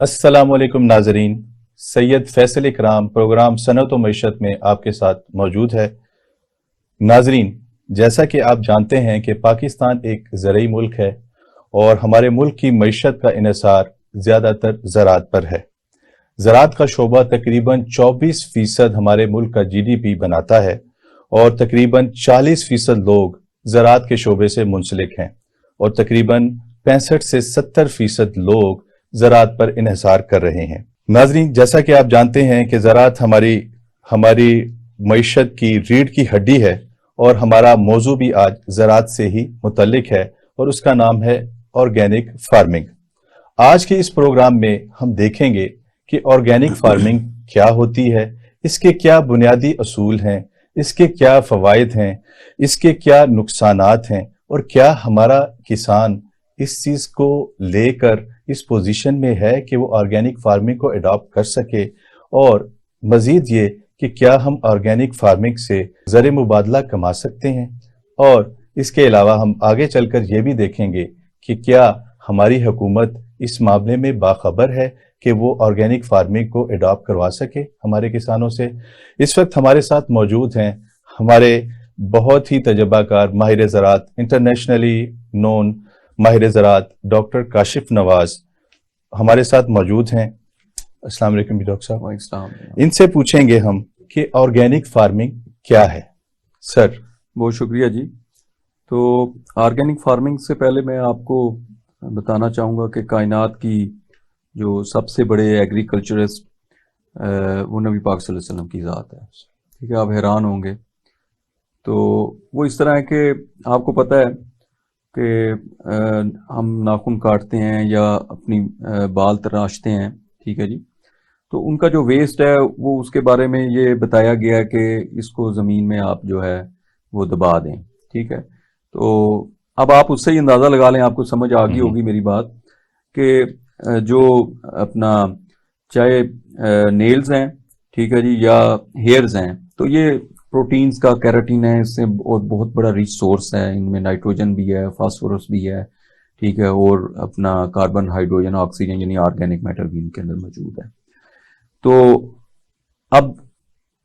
अस्सलामुअलैकुम नाजरीन, सैयद फैसल इकराम प्रोग्राम सनअत व मईशत में आपके साथ मौजूद है। नाजरीन, जैसा कि आप जानते हैं कि पाकिस्तान एक ज़रई मुल्क है और हमारे मुल्क की मईशत का इन्हिसार ज़्यादातर ज़राअत पर है। ज़राअत का शोबा तकरीबन 24% हमारे मुल्क का GDP बनाता है और तकरीबन 40% लोग ज़राअत के शोबे से मुंसलिक हैं और तकरीबन 65 से 70% लोग ज़राअत पर इन्हिसार कर रहे हैं। नाज़रीन, जैसा कि आप जानते हैं कि ज़राअत हमारी हमारी मईशत की रीढ़ की हड्डी है और हमारा मौजू भी आज ज़राअत से ही मुतल्लिक है और उसका नाम है ऑर्गेनिक फार्मिंग। आज के इस प्रोग्राम में हम देखेंगे कि ऑर्गेनिक फार्मिंग क्या होती है, इसके क्या बुनियादी असूल हैं, इसके क्या फ़वाइद हैं, इसके क्या नुकसानात हैं और क्या हमारा किसान इस चीज़ को लेकर इस पोजीशन में है कि वो ऑर्गेनिक फार्मिंग को अडॉप्ट कर सके, और मज़ीद ये कि क्या हम ऑर्गेनिक फार्मिंग से ज़र मुबादला कमा सकते हैं। और इसके अलावा हम आगे चलकर ये भी देखेंगे कि क्या हमारी हुकूमत इस मामले में बाखबर है कि वो ऑर्गेनिक फार्मिंग को अडॉप्ट करवा सके हमारे किसानों से। इस वक्त हमारे साथ मौजूद हैं हमारे बहुत ही तजर्बाकार माहिर ज़राअत, इंटरनेशनली नोन माहिर ज़राअत डॉक्टर काशिफ नवाज हमारे साथ मौजूद हैं। अस्सलाम वालेकुम डॉक्टर साहब। इनसे पूछेंगे हम कि ऑर्गेनिक फार्मिंग क्या है। सर, बहुत शुक्रिया जी। तो ऑर्गेनिक फार्मिंग से पहले मैं आपको बताना चाहूँगा कि कायनात की जो सबसे बड़े एग्रीकल्चरिस्ट वो नबी पाक सल्लल्लाहु अलैहि वसल्लम की ज़ात है। ठीक है, आप हैरान होंगे। तो वो इस तरह है कि आपको पता है कि हम नाखून काटते हैं या अपनी बाल तराशते हैं, ठीक है जी, तो उनका जो वेस्ट है वो उसके बारे में ये बताया गया है कि इसको ज़मीन में आप जो है वो दबा दें। ठीक है, तो अब आप उससे ही अंदाज़ा लगा लें, आपको समझ आ गई होगी मेरी बात, कि जो अपना चाहे नेल्स हैं, ठीक है जी, या हेयर्स हैं, तो ये प्रोटीन्स का कैराटीन है, इससे और बहुत बड़ा रिच सोर्स है। इनमें नाइट्रोजन भी है, फास्फोरस भी है, ठीक है, और अपना कार्बन, हाइड्रोजन, ऑक्सीजन यानी ऑर्गेनिक मैटर भी इनके अंदर मौजूद है। तो अब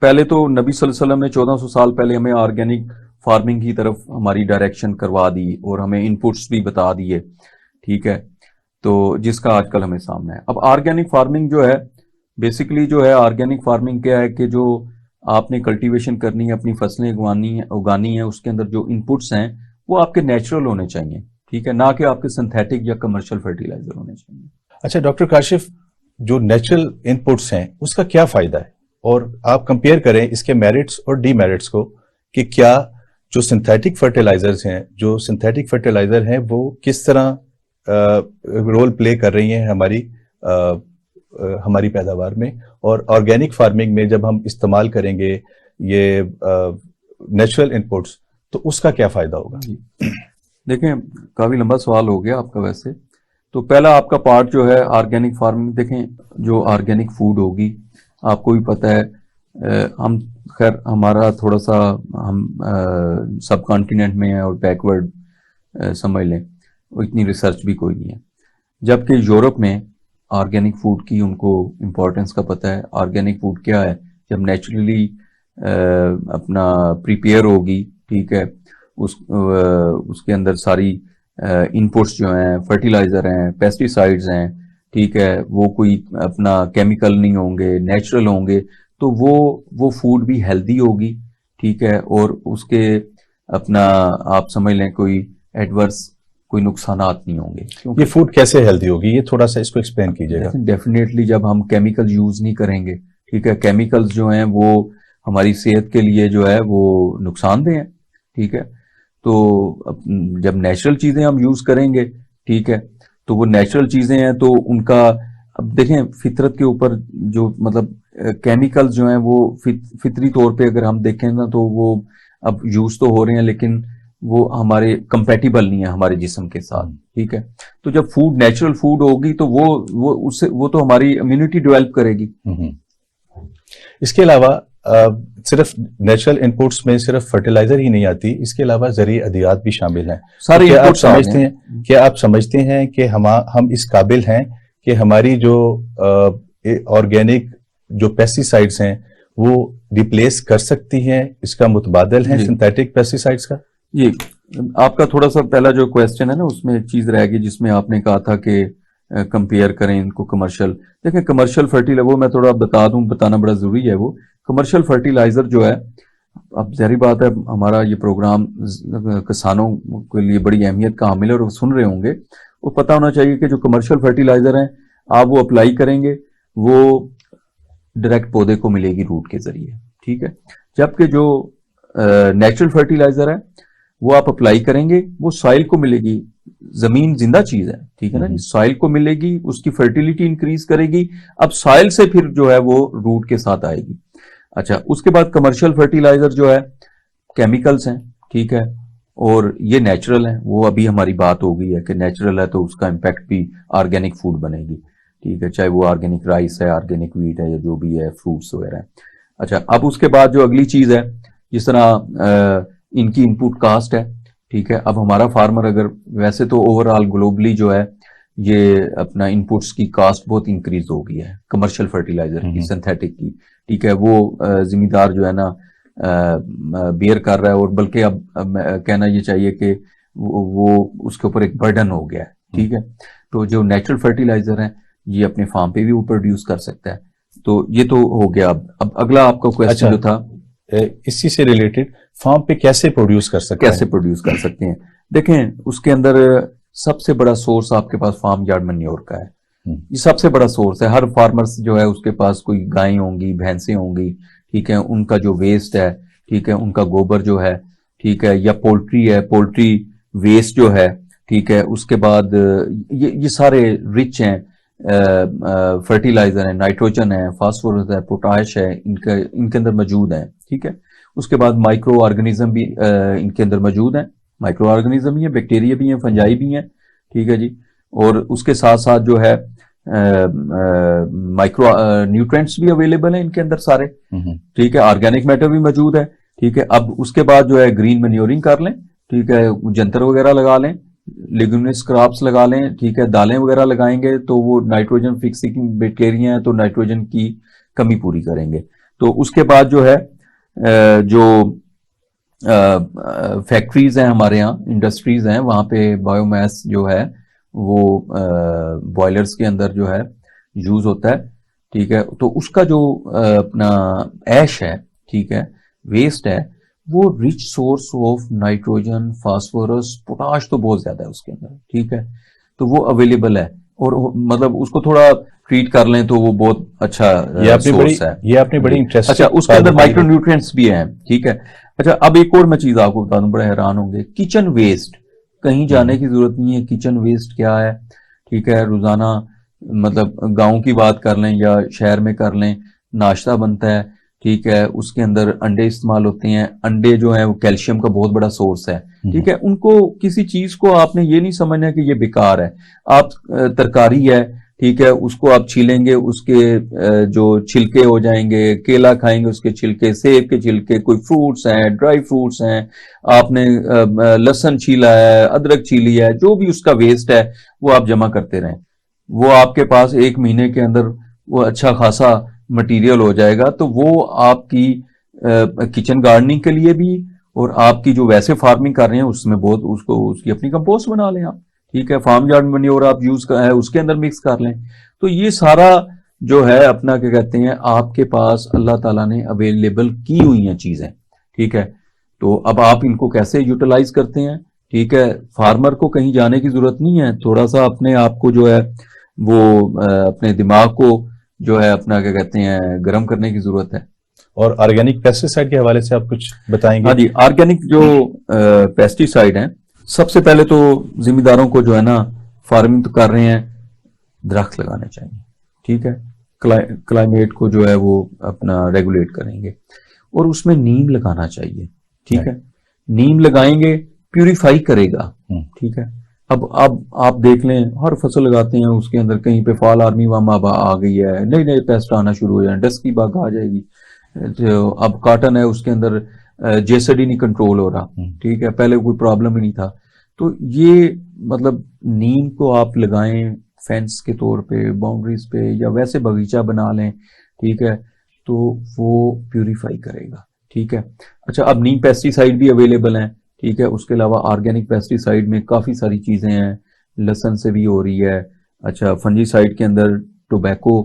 पहले तो नबी सल्लल्लाहु अलैहि वसल्लम ने 1400 साल पहले हमें ऑर्गेनिक फार्मिंग की तरफ हमारी डायरेक्शन करवा दी और हमें इनपुट्स भी बता दिए, ठीक है, तो जिसका आजकल हमें सामने है। अब ऑर्गेनिक फार्मिंग जो है, बेसिकली जो है ऑर्गेनिक फार्मिंग क्या है कि जो आपने कल्टीवेशन करनी है, अपनी फसलें उगानी है, उसके अंदर जो इनपुट्स हैं वो आपके नेचुरल होने चाहिए, ठीक है, ना कि आपके सिंथेटिक या कमर्शियल फर्टिलाइजर होने चाहिए। अच्छा डॉक्टर काशिफ, जो नेचुरल इनपुट्स हैं उसका क्या फायदा है, और आप कंपेयर करें इसके मेरिट्स और डीमेरिट्स को, कि क्या जो सिंथेटिक फर्टिलाइजर्स हैं, जो सिंथेटिक फर्टिलाइजर हैं वो किस तरह रोल प्ले कर रही हैं हमारी पैदावार में, और ऑर्गेनिक फार्मिंग में जब हम इस्तेमाल करेंगे ये नेचुरल इनपुट्स तो उसका क्या फायदा होगा। देखें, काफी लंबा सवाल हो गया आपका वैसे। तो पहला आपका पार्ट जो है ऑर्गेनिक फार्मिंग, देखें जो ऑर्गेनिक फूड होगी, आपको भी पता है, हम खैर हमारा थोड़ा सा हम सब कॉन्टिनेंट में है और बैकवर्ड समझ लें, इतनी रिसर्च भी कोई नहीं है, जबकि यूरोप में ऑर्गेनिक फूड की उनको इम्पोर्टेंस का पता है। ऑर्गेनिक फूड क्या है, जब नेचुरली अपना प्रिपेयर होगी, ठीक है, उसके अंदर सारी इनपुट्स जो हैं, फर्टिलाइजर हैं, पेस्टिसाइड्स हैं, ठीक है, वो कोई अपना केमिकल नहीं होंगे, नेचुरल होंगे, तो वो फूड भी हेल्दी होगी, ठीक है, और उसके अपना आप समझ लें कोई एडवर्स कोई नुकसानात नहीं होंगे। ये फूड कैसे हेल्दी होगी, ये थोड़ा सा इसको एक्सप्लेन कीजिएगा। डेफिनेटली जब हम केमिकल यूज नहीं करेंगे, ठीक है, केमिकल्स जो हैं वो हमारी सेहत के लिए जो है वो नुकसानदेह हैं, ठीक है, तो जब नेचुरल चीजें हम यूज करेंगे, ठीक है, तो वो नेचुरल चीजें हैं तो उनका, अब देखें फितरत के ऊपर जो मतलब केमिकल्स जो हैं वो फितरी तौर पे अगर हम देखें ना, तो वो अब यूज तो हो रहे हैं लेकिन वो हमारे कंपेटिबल नहीं है हमारे जिस्म के साथ, ठीक है। तो जब फूड नेचुरल फूड होगी तो वो तो हमारी इम्यूनिटी डेवलप करेगी। इसके अलावा सिर्फ नेचुरल इनपुट्स में सिर्फ फर्टिलाइजर ही नहीं आती, इसके अलावा ज़रूरी अदियात भी शामिल हैं। सारे क्या आप समझते हैं कि हम इस काबिल हैं कि हमारी जो ऑर्गेनिक जो पेस्टिसाइड्स हैं वो रिप्लेस कर सकती हैं, इसका मुतबादल है जी। सिंथेटिक पेस्टिसाइड्स का? ये आपका थोड़ा सा पहला जो क्वेश्चन है ना, उसमें एक चीज रह गई जिसमें आपने कहा था कि कंपेयर करें इनको कमर्शियल। देखें, कमर्शियल फर्टिलाइजर, वो मैं थोड़ा बता दूं, बताना बड़ा जरूरी है। वो कमर्शियल फर्टिलाइजर जो है, अब जाहिर बात है हमारा ये प्रोग्राम किसानों के लिए बड़ी अहमियत का हामिल है और वो सुन रहे होंगे, वो पता होना चाहिए कि जो कमर्शियल फर्टिलाइजर हैं आप वो अप्लाई करेंगे, वो डायरेक्ट पौधे को मिलेगी रूट के जरिए, ठीक है। जबकि जो नेचुरल फर्टिलाइजर है वो आप अप्लाई करेंगे, वो सॉइल को मिलेगी। जमीन जिंदा चीज है, ठीक है ना जी, सॉइल को मिलेगी, उसकी फर्टिलिटी इंक्रीज करेगी। अब सॉइल से फिर जो है वो रूट के साथ आएगी। अच्छा, उसके बाद कमर्शियल फर्टिलाइजर जो है केमिकल्स हैं, ठीक है, और ये नेचुरल है। वो अभी हमारी बात हो गई है कि नेचुरल है तो उसका इम्पैक्ट भी ऑर्गेनिक फूड बनेगी, ठीक है, चाहे वो ऑर्गेनिक राइस है, ऑर्गेनिक व्हीट है, या जो भी है, फ्रूट्स वगैरह है। अच्छा, अब उसके बाद जो अगली चीज है, जिस तरह इनकी इनपुट कास्ट है, ठीक है। अब हमारा फार्मर, अगर वैसे तो ओवरऑल ग्लोबली जो है ये अपना इनपुट्स की कास्ट बहुत इंक्रीज हो गई है कमर्शियल फर्टिलाइजर की, सिंथेटिक की, ठीक है, वो जिम्मेदार जो है ना बेयर कर रहा है, और बल्कि अब कहना ये चाहिए कि वो उसके ऊपर एक बर्डन हो गया है, ठीक है। तो जो नेचुरल फर्टिलाइजर है ये अपने फार्म पे भी वो प्रोड्यूस कर सकता है। तो ये तो हो गया। अब अगला आपका क्वेश्चन जो था, इसी से रिलेटेड, फार्म पे कैसे प्रोड्यूस कर सकते कैसे प्रोड्यूस कर सकते हैं। देखें, उसके अंदर सबसे बड़ा सोर्स आपके पास फार्म यार्ड मैन्योर का है। ये सबसे बड़ा सोर्स है। हर फार्मर्स जो है उसके पास कोई गायें होंगी, भैंसें होंगी, ठीक है, उनका जो वेस्ट है, ठीक है, उनका गोबर जो है, ठीक है, या पोल्ट्री है, पोल्ट्री वेस्ट जो है, ठीक है, उसके बाद ये सारे रिच हैं फर्टिलाइजर है, नाइट्रोजन है, फास्फोरस है, पोटाश है, इनके अंदर मौजूद है, ठीक है। उसके बाद माइक्रो ऑर्गेनिज्म भी इनके अंदर मौजूद है। माइक्रो ऑर्गेनिज्म भी है, बैक्टीरिया भी है, फंजाई भी है, ठीक है जी। और उसके साथ साथ जो है माइक्रो न्यूट्रिएंट्स भी अवेलेबल है इनके अंदर सारे, ठीक है, ऑर्गेनिक मैटर भी मौजूद है, ठीक है। अब उसके बाद जो है ग्रीन मैन्योरिंग कर लें, ठीक है, जंतर वगैरह लगा लें, लेग्यूमिनस क्रॉप्स लगा लें, ठीक है, दालें वगैरह लगाएंगे तो वो नाइट्रोजन फिक्सिंग बैक्टीरिया है तो नाइट्रोजन की कमी पूरी करेंगे। तो उसके बाद जो है जो फैक्ट्रीज हैं हमारे यहाँ, इंडस्ट्रीज हैं, वहां पे बायोमास जो है वो बॉयलर्स के अंदर जो है यूज होता है, ठीक है। तो उसका जो अपना ऐश है, ठीक है, वेस्ट है, वो rich source of nitrogen, phosphorus, potash तो बहुत ज्यादा है उसके अंदर, ठीक है। तो वो अवेलेबल है, और मतलब उसको थोड़ा ट्रीट कर लें तो वो बहुत अच्छा सोर्स है। ये आपने बड़ी इंटरेस्टिंग। अच्छा, उसके अंदर माइक्रो न्यूट्रिएंट्स भी हैं, ठीक है। अच्छा, अब एक और मैं चीज आपको बता दूं, बड़े हैरान होंगे, किचन वेस्ट। कहीं जाने की जरूरत नहीं है, किचन वेस्ट क्या है, ठीक है, रोजाना मतलब गांव की बात कर लें या शहर में कर लें, नाश्ता बनता है, ठीक है, उसके अंदर अंडे इस्तेमाल होते हैं। अंडे जो है वो कैल्शियम का बहुत बड़ा सोर्स है, ठीक है। उनको किसी चीज को आपने ये नहीं समझना कि ये बेकार है। आप तरकारी है, ठीक है, उसको आप छीलेंगे, उसके जो छिलके हो जाएंगे, केला खाएंगे उसके छिलके, सेब के छिलके, कोई फ्रूट्स हैं, ड्राई फ्रूट्स हैं, आपने लहसुन छीला है, अदरक छीली है, जो भी उसका वेस्ट है वो आप जमा करते रहें, वो आपके पास 1 महीने के अंदर वो अच्छा खासा मटेरियल हो जाएगा। तो वो आपकी किचन गार्डनिंग के लिए भी, और आपकी जो वैसे फार्मिंग कर रहे हैं उसमें बहुत, उसको उसकी अपनी कंपोस्ट बना लें आप, ठीक है, फार्म यार्ड मैन्योर आप यूज है उसके अंदर मिक्स कर लें। तो ये सारा जो है अपना क्या कहते हैं, आपके पास अल्लाह ताला ने अवेलेबल की हुई हैं चीजें, ठीक है। तो अब आप इनको कैसे यूटिलाइज करते हैं, ठीक है, फार्मर को कहीं जाने की जरूरत नहीं है, थोड़ा सा अपने आप को जो है वो अपने दिमाग को जो है अपना क्या कहते हैं गर्म करने की जरूरत है। और ऑर्गेनिक पेस्टिसाइड के हवाले से आप कुछ बताएंगे? हाँ जी, ऑर्गेनिक जो पेस्टिसाइड हैं, सबसे पहले तो जिम्मेदारों को जो है ना, फार्मिंग तो कर रहे हैं, दरख्त लगाने चाहिए, ठीक है, क्लाइमेट को जो है वो अपना रेगुलेट करेंगे, और उसमें नीम लगाना चाहिए, ठीक है। नीम लगाएंगे, प्यूरिफाई करेगा, ठीक है। अब आप देख लें, हर फसल लगाते हैं उसके अंदर कहीं पे फॉल आर्मी वाम आ गई है, नए नए पेस्ट आना शुरू हो जाए, डस्की बग आ जाएगी, तो अब कॉटन है उसके अंदर जेसडी नहीं कंट्रोल हो रहा, ठीक है, पहले कोई प्रॉब्लम ही नहीं था। तो ये मतलब नीम को आप लगाएं, फेंस के तौर पे, बाउंड्रीज पे, या वैसे बगीचा बना लें, ठीक है, तो वो प्यूरिफाई करेगा, ठीक है। अच्छा, अब नीम पेस्टिसाइड भी अवेलेबल हैं, ठीक है। उसके अलावा ऑर्गेनिक पेस्टिसाइड में काफ़ी सारी चीज़ें हैं, लहसुन से भी हो रही है। अच्छा, फंजीसाइड के अंदर टोबैको,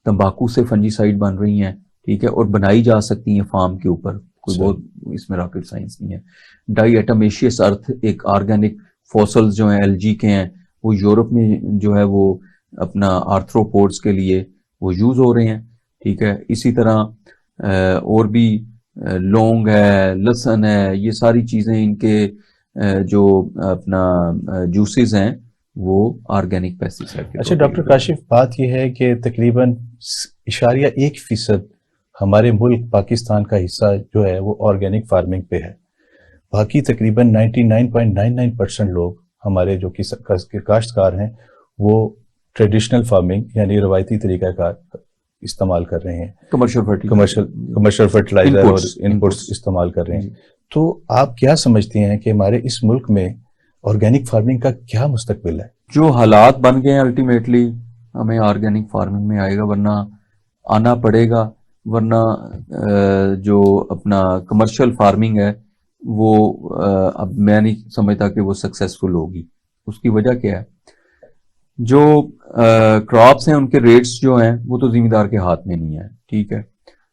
तंबाकू से फंजीसाइड बन रही हैं, ठीक है, और बनाई जा सकती हैं फार्म के ऊपर, कोई बहुत इसमें रॉकेट साइंस नहीं है। डाईएटमेशियस अर्थ एक ऑर्गेनिक फॉसल्स जो हैं एलजी के हैं, वो यूरोप में जो है वो अपना आर्थ्रोपोड्स के लिए वो यूज़ हो रहे हैं, ठीक है। इसी तरह और भी लौंग है, लहसुन है, ये सारी चीज़ें इनके जो अपना जूसेस हैं वो ऑर्गेनिक पेस्टिसाइड के अच्छा तौर पे डॉक्टर यूज़ काशिफ, बात यह है कि तकरीबन 1% हमारे मुल्क पाकिस्तान का हिस्सा जो है वो ऑर्गेनिक फार्मिंग पे है। बाकी तकरीबन 99.99% लोग हमारे जो काश्तकार हैं वो ट्रेडिशनल फार्मिंग यानी रवायती तरीक़ाकार इस्तेमाल कर रहे हैं, कमर्शियल फर्टिलाइजर और इनपुट्स इस्तेमाल कर रहे हैं। तो आप क्या समझते हैं कि हमारे इस मुल्क में ऑर्गेनिक फार्मिंग का क्या मुस्तकबिल है? जो हालात बन गए हैं अल्टीमेटली हमें ऑर्गेनिक फार्मिंग में आएगा, वरना आना पड़ेगा, वरना जो अपना कमर्शियल फार्मिंग है वो अब मैं नहीं समझता कि वो सक्सेसफुल होगी। उसकी वजह क्या है, जो क्रॉप्स हैं उनके रेट्स जो हैं वो तो जिम्मेदार के हाथ में नहीं है, ठीक है।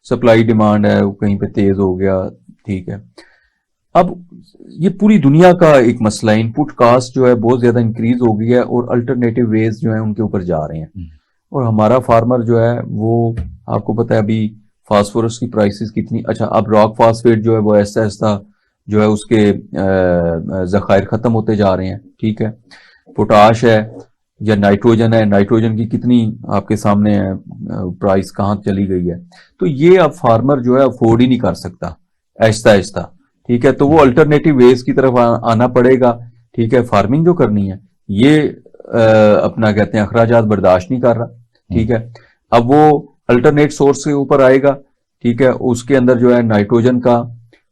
सप्लाई डिमांड है वो कहीं पे तेज हो गया, ठीक है। अब ये पूरी दुनिया का एक मसला है, इनपुट कास्ट जो है बहुत ज्यादा इंक्रीज हो गई है और अल्टरनेटिव वेज जो है उनके ऊपर जा रहे हैं। और हमारा फार्मर जो है वो आपको पता है अभी फास्फोरस की प्राइसेस कितनी, अच्छा अब रॉक फास्फेट जो है वो ऐसा ऐसा जो है उसके जखायर खत्म होते जा रहे हैं, ठीक है। पोटाश है या नाइट्रोजन है, नाइट्रोजन की कितनी आपके सामने है प्राइस कहाँ चली गई है। तो ये अब फार्मर जो है अफोर्ड ही नहीं कर सकता आहिस्ता आहिस्ता, ठीक है। तो वो अल्टरनेटिव वेज की तरफ आना पड़ेगा, ठीक है। फार्मिंग जो करनी है ये अपना कहते हैं अखराजात बर्दाश्त नहीं कर रहा, ठीक है। अब वो अल्टरनेट सोर्स के ऊपर आएगा, ठीक है। उसके अंदर जो है नाइट्रोजन का,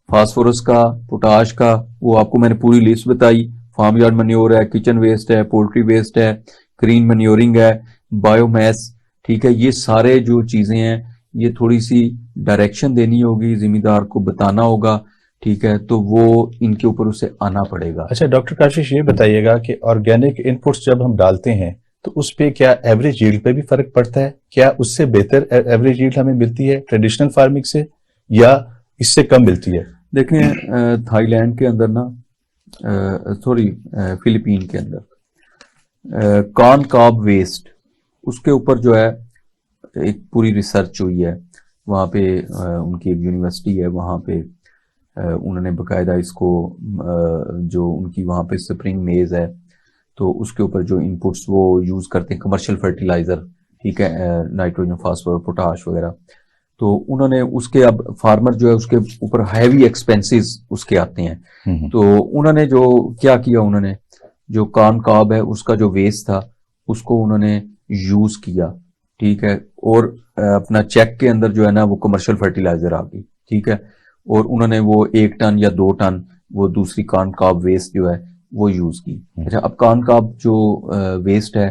फास्फोरस का, पोटाश का, वो आपको मैंने पूरी लिस्ट बताई। फार्म यार्ड मैन्योर है, किचन वेस्ट है, पोल्ट्री वेस्ट है, ग्रीन मैन्योरिंग है, बायोमैस, ठीक है। ये सारे जो चीजें हैं ये थोड़ी सी डायरेक्शन देनी होगी, जिम्मेदार को बताना होगा, ठीक है। तो वो इनके ऊपर उसे आना पड़ेगा। अच्छा डॉक्टर काशिश, ये बताइएगा कि ऑर्गेनिक इनपुट्स जब हम डालते हैं तो उस पे क्या एवरेज यील्ड पे भी फर्क पड़ता है? क्या उससे बेहतर एवरेज यील्ड हमें मिलती है ट्रेडिशनल फार्मिंग से या इससे कम मिलती है? देखें थाईलैंड के अंदर ना फिलीपीन के अंदर कॉर्न कॉब वेस्ट, उसके ऊपर जो है एक पूरी रिसर्च हुई है। वहाँ पे उनकी एक यूनिवर्सिटी है, वहाँ पे उन्होंने बकायदा इसको जो उनकी वहाँ पे स्प्रिंग मेज है तो उसके ऊपर जो इनपुट्स वो यूज़ करते हैं कमर्शियल फर्टिलाइज़र, ठीक है, नाइट्रोजन, फास्फोरस, पोटाश वगैरह, तो उन्होंने उसके अब फार्मर जो है उसके ऊपर हैवी एक्सपेंसेस उसके आते हैं। तो उन्होंने जो क्या किया, उन्होंने जो कॉर्न कॉब है उसका जो वेस्ट था उसको उन्होंने यूज़ किया, ठीक है। और अपना चेक के अंदर जो है ना वो कमर्शियल फर्टिलाइज़र आ गई, ठीक है। और उन्होंने वो 1 टन या 2 टन वो दूसरी कॉर्न कॉब वेस्ट जो है वो यूज़ की। अच्छा, अब कॉर्न कॉब जो वेस्ट है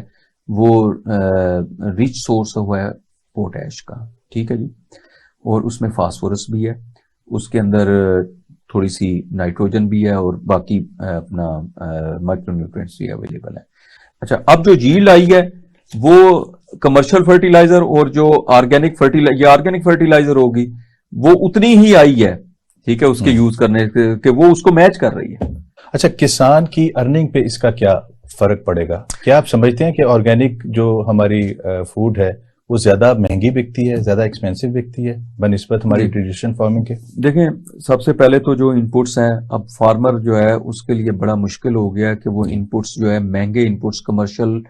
वो रिच सोर्स हुआ है पोटैश का, ठीक है जी। और उसमें फास्फोरस भी है, उसके अंदर थोड़ी सी नाइट्रोजन भी है और बाकी अपना माइक्रोन्यूट्रिएंट्स भी अवेलेबल है। अच्छा, अब जो यील्ड आई है वो कमर्शियल फर्टिलाइजर और जो ऑर्गेनिक फर्टिलाइजर होगी वो उतनी ही आई है, ठीक है, उसके यूज करने के वो उसको मैच कर रही है। अच्छा, किसान की अर्निंग पे इसका क्या फर्क पड़ेगा? क्या आप समझते हैं कि ऑर्गेनिक जो हमारी फूड है वो ज्यादा महंगी बिकती है, ज्यादा एक्सपेंसिव बिकती है बनिस्बत हमारी ट्रेडिशनल फार्मिंग के? देखें, सबसे पहले तो जो इनपुट्स हैं, अब फार्मर जो है उसके लिए बड़ा मुश्किल हो गया है कि वो इनपुट्स जो है महंगे इनपुट्स कमर्शियल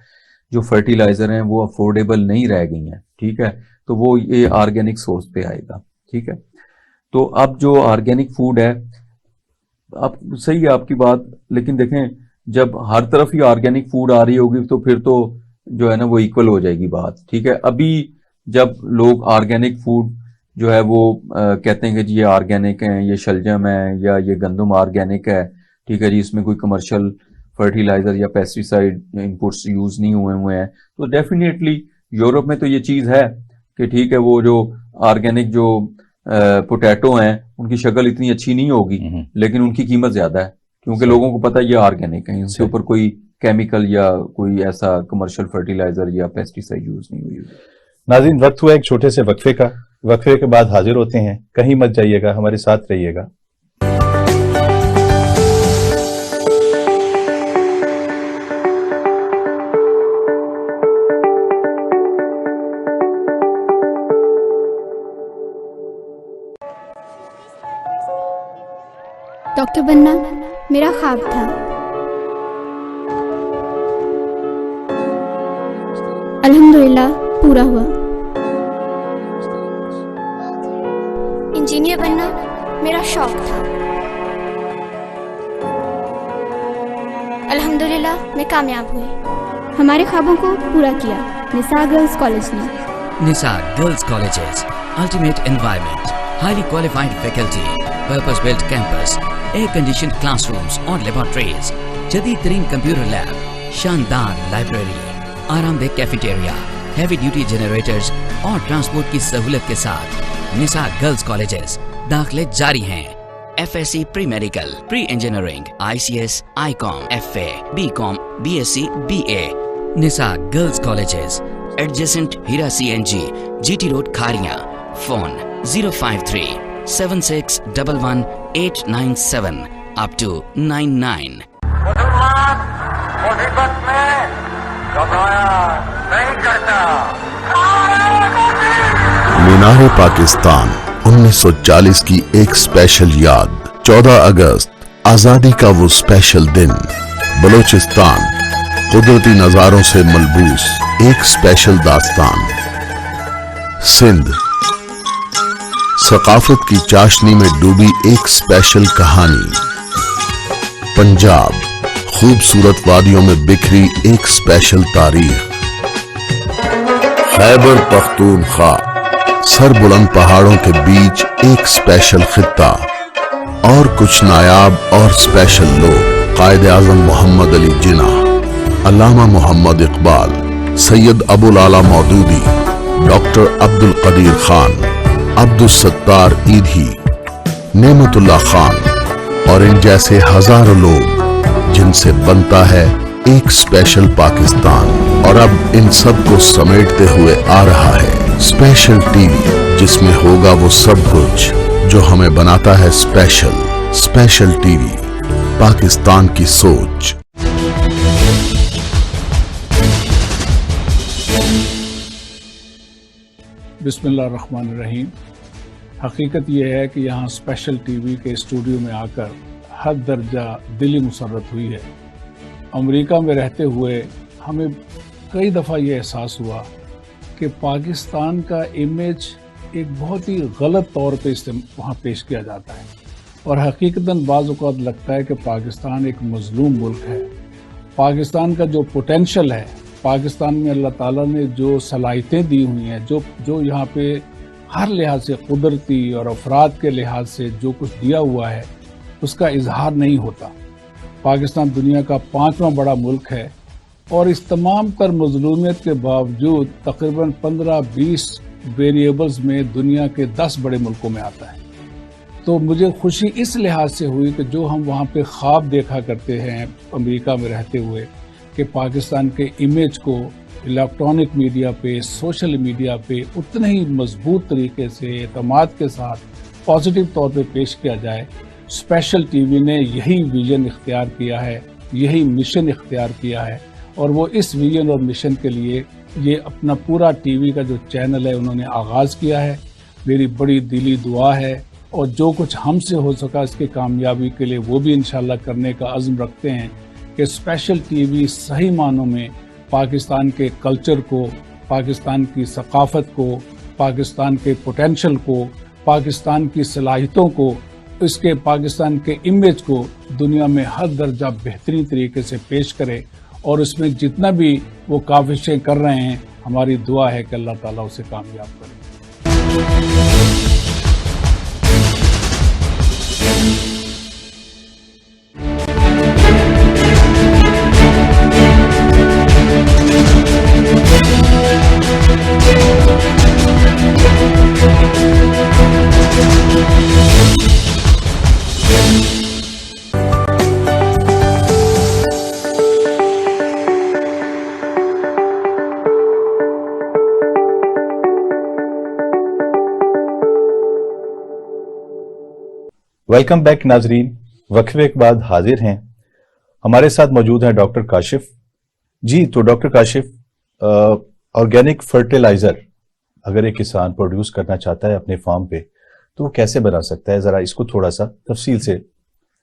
जो फर्टिलाइजर हैं वो अफोर्डेबल नहीं रह गई हैं, ठीक है। तो वो ये ऑर्गेनिक सोर्स पे आएगा, ठीक है। तो अब जो ऑर्गेनिक फूड है, अब सही है आपकी बात, लेकिन देखें जब हर तरफ ही ऑर्गेनिक फूड आ रही होगी तो फिर तो जो है ना वो इक्वल हो जाएगी बात, ठीक है। अभी जब लोग ऑर्गेनिक फूड जो है वो कहते हैं कि जी ये ऑर्गेनिक है, ये शलजम है या ये गंदम ऑर्गेनिक है, ठीक है जी, इसमें कोई कमर्शियल फर्टिलाइजर या पेस्टिसाइड इनपुट्स यूज नहीं हुए हैं। तो डेफिनेटली यूरोप में तो ये चीज है कि ठीक है, वो जो ऑर्गेनिक जो पोटैटो हैं उनकी शक्ल इतनी अच्छी नहीं होगी, लेकिन उनकी कीमत ज्यादा है क्योंकि लोगों को पता है ये ऑर्गेनिक है, उनके ऊपर कोई केमिकल या कोई ऐसा कमर्शियल फर्टिलाइजर या पेस्टिसाइड यूज नहीं हुई। नाज़रीन, वक्त हुआ एक छोटे से वक्फे का। वक्फे के बाद हाजिर होते हैं, कहीं मत जाइएगा, हमारे साथ रहिएगा। डॉक्टर बनना मेरा ख्वाब था। अल्हम्दुलिल्लाह पूरा हुआ। इंजीनियर बनना मेरा शौक था। अल्हम्दुलिल्लाह मैं कामयाब हुई। हमारे ख्वाबों को पूरा किया निसार गर्ल्स कॉलेज ने। Nisar Girls Colleges, ultimate environment, highly qualified faculty, purpose-built campus, air-conditioned classrooms और laboratories, जदीद तरीन कंप्यूटर लैब, शानदार लाइब्रेरी, आरामदेह कैफेटेरिया, हैवी ड्यूटी जनरेटर्स और ट्रांसपोर्ट की सहूलत के साथ निसार गर्ल्स कॉलेजेस दाखिले जारी हैं। FSC pre medical, pre engineering, ICS, ICOM, FA, BCom, BSc, BA, Nisar girls colleges adjacent Hira CNG, GT road Kharian. Phone 053 7611 897 up to 99। मुसलमान मुसीबत में घबराया नहीं करता। मीनार पाकिस्तान 1940 की एक स्पेशल याद। 14 अगस्त आजादी का वो स्पेशल दिन। बलोचिस्तान कुदरती नजारों से मलबूस एक स्पेशल दास्तान। सिंध सकाफत की चाशनी में डूबी एक स्पेशल कहानी। पंजाब खूबसूरत वादियों में बिखरी एक स्पेशल तारीख। खैबर पख्तूनख्वा सर बुलंद पहाड़ों के बीच एक स्पेशल खित्ता। और कुछ नायाब और स्पेशल लोग। कायद आज़म मोहम्मद अली जिन्ना, अल्लामा मोहम्मद इकबाल, सैयद अबुल आला मौदूदी, डॉक्टर अब्दुल कदीर खान, अब्दुल सत्तार ईधी, नेमतुल्लाह खान और इन जैसे हजारों लोग जिनसे बनता है एक स्पेशल पाकिस्तान। और अब इन सब को समेटते हुए आ रहा है स्पेशल टीवी, जिसमें होगा वो सब कुछ जो हमें बनाता है स्पेशल। स्पेशल टीवी, पाकिस्तान की सोच। बिस्मिल्लाहिर्रहमानिर्रहीम। हकीकत यह है कि यहाँ स्पेशल टीवी के स्टूडियो में आकर हद दर्जा दिली मुसर्रत हुई है। अमेरिका में रहते हुए हमें कई दफ़ा ये एहसास हुआ कि पाकिस्तान का इमेज एक बहुत ही गलत तौर पे वहाँ पेश किया जाता है और हकीकतन बाज़ औक़ात लगता है कि पाकिस्तान एक मज़लूम मुल्क है। पाकिस्तान का जो पोटेंशल है, पाकिस्तान में अल्लाह ताला ने जो सलाहियतें दी हुई हैं, जो यहाँ पे हर लिहाज से कुदरती और अफराद के लिहाज से जो कुछ दिया हुआ है उसका इजहार नहीं होता। पाकिस्तान दुनिया का 5वां बड़ा मुल्क है और इस तमाम तर मज़लूमियत के बावजूद तकरीबन 15-20 वेरिएबल्स में दुनिया के 10 बड़े मुल्कों में आता है। तो मुझे खुशी इस लिहाज से हुई कि जो हम वहाँ पे ख्वाब देखा करते हैं अमेरिका में रहते हुए कि पाकिस्तान के इमेज को इलेक्ट्रॉनिक मीडिया पे, सोशल मीडिया पे उतने ही मजबूत तरीके से एतमाद के साथ पॉजिटिव तौर पे पेश किया जाए, स्पेशल टीवी ने यही विजन इख्तियार किया है, यही मिशन इख्तियार किया है और वो इस विजन और मिशन के लिए ये अपना पूरा टीवी का जो चैनल है उन्होंने आगाज़ किया है। मेरी बड़ी दिली दुआ है और जो कुछ हमसे हो सका इसकी कामयाबी के लिए वो भी इंशाल्लाह करने का अज़्म रखते हैं कि स्पेशल टीवी सही मानों में पाकिस्तान के कल्चर को, पाकिस्तान की सकाफत को, पाकिस्तान के पोटेंशल को, पाकिस्तान की सलाहियतों को, इसके पाकिस्तान के इमेज को दुनिया में हर दर्जा बेहतरीन तरीके से पेश करे और उसमें जितना भी वो काविशें कर रहे हैं, हमारी दुआ है कि अल्लाह ताला उसे कामयाब करे। वेलकम बैक नाजरीन, वक्फे के बाद हाजिर हैं। हमारे साथ मौजूद हैं डॉक्टर काशिफ जी। तो डॉक्टर काशिफ, ऑर्गेनिक फर्टिलाइजर अगर एक किसान प्रोड्यूस करना चाहता है अपने फार्म पे तो वो कैसे बना सकता है, जरा इसको थोड़ा सा तफसील से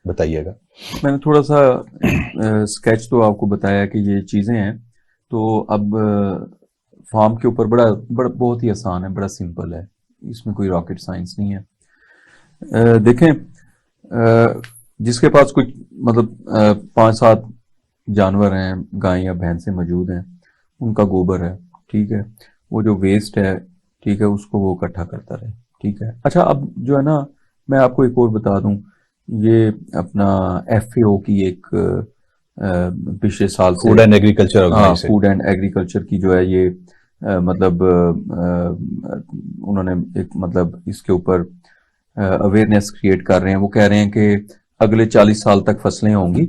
बताइएगा। मैंने थोड़ा सा स्केच तो आपको बताया कि ये चीज़ें हैं, तो अब फार्म के ऊपर बड़ा बहुत ही आसान है, बड़ा सिंपल है, इसमें कोई रॉकेट साइंस नहीं है। देखें, जिसके पास कुछ मतलब 5-7 जानवर हैं, गाय या भैंसें मौजूद हैं, उनका गोबर है, ठीक है, वो जो वेस्ट है, ठीक है, उसको वो इकट्ठा करता रहे, ठीक है। अच्छा, अब जो है ना, मैं आपको एक और बता दूं, ये अपना FAO की एक पिछले साल से food and agriculture organisation, food and agriculture की जो है ये मतलब उन्होंने एक मतलब इसके ऊपर अवेयरनेस क्रिएट कर रहे हैं। वो कह रहे हैं कि अगले 40 साल तक फसलें होंगी,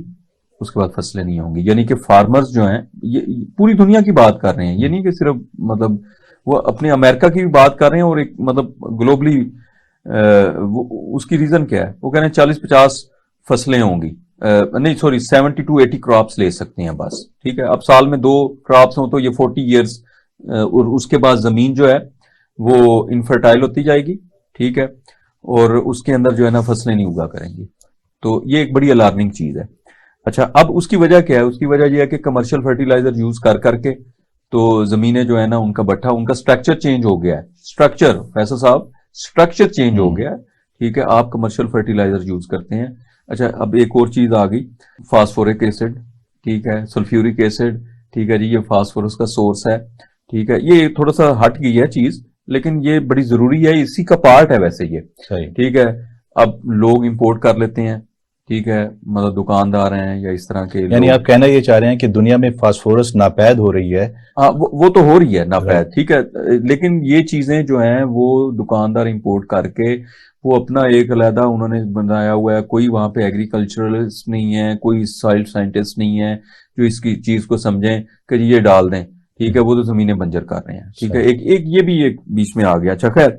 उसके बाद फसलें नहीं होंगी। यानी कि फार्मर्स जो हैं, ये पूरी दुनिया की बात कर रहे हैं, ये नहीं कि सिर्फ मतलब वो अपने अमेरिका की भी बात कर रहे हैं और एक मतलब ग्लोबली उसकी रीजन क्या है, वो कह रहे हैं 40-50 फसलें होंगी, नहीं सॉरी 70 to 80 क्रॉप्स ले सकते हैं बस, ठीक है। अब साल में 2 क्रॉप्स हो तो ये 40 ईयर्स, और उसके बाद जमीन जो है वो इनफर्टाइल होती जाएगी, ठीक है, और उसके अंदर जो है ना फसलें नहीं उगा करेंगी। तो ये एक बड़ी अलार्मिंग चीज है। अच्छा, अब उसकी वजह क्या है? उसकी वजह यह है कि कमर्शियल फर्टिलाइजर यूज कर करके तो जमीनें जो है ना, उनका भट्ठा, उनका स्ट्रक्चर चेंज हो गया है। स्ट्रक्चर, फैसल साहब, स्ट्रक्चर चेंज हो गया है, ठीक है। आप कमर्शियल फर्टिलाइजर यूज करते हैं। अच्छा, अब एक और चीज आ गई, फास्फोरिक एसिड, ठीक है, सल्फ्यूरिक एसिड, ठीक है जी, ये फास्फोरस का सोर्स है, ठीक है। ये थोड़ा सा हट गई है चीज, लेकिन ये बड़ी जरूरी है, इसी का पार्ट है वैसे ये, ठीक है। अब लोग इंपोर्ट कर लेते हैं, ठीक है, मतलब दुकानदार हैं या इस तरह के, यानी आप कहना ये चाह रहे हैं कि दुनिया में फास्फोरस नापैद हो रही है। हाँ, वो तो हो रही है नापैद, ठीक है, लेकिन ये चीजें जो हैं वो दुकानदार इंपोर्ट करके वो अपना एक अलहदा उन्होंने बनाया हुआ है। कोई वहां पे एग्रीकल्चरलिस्ट नहीं है, कोई सॉइल साइंटिस्ट नहीं है जो इसकी चीज को समझें कि ये डाल दें, ठीक है, वो तो जमीनें बंजर कर रहे हैं, ठीक है। एक ये भी एक बीच में आ गया। अच्छा, खैर,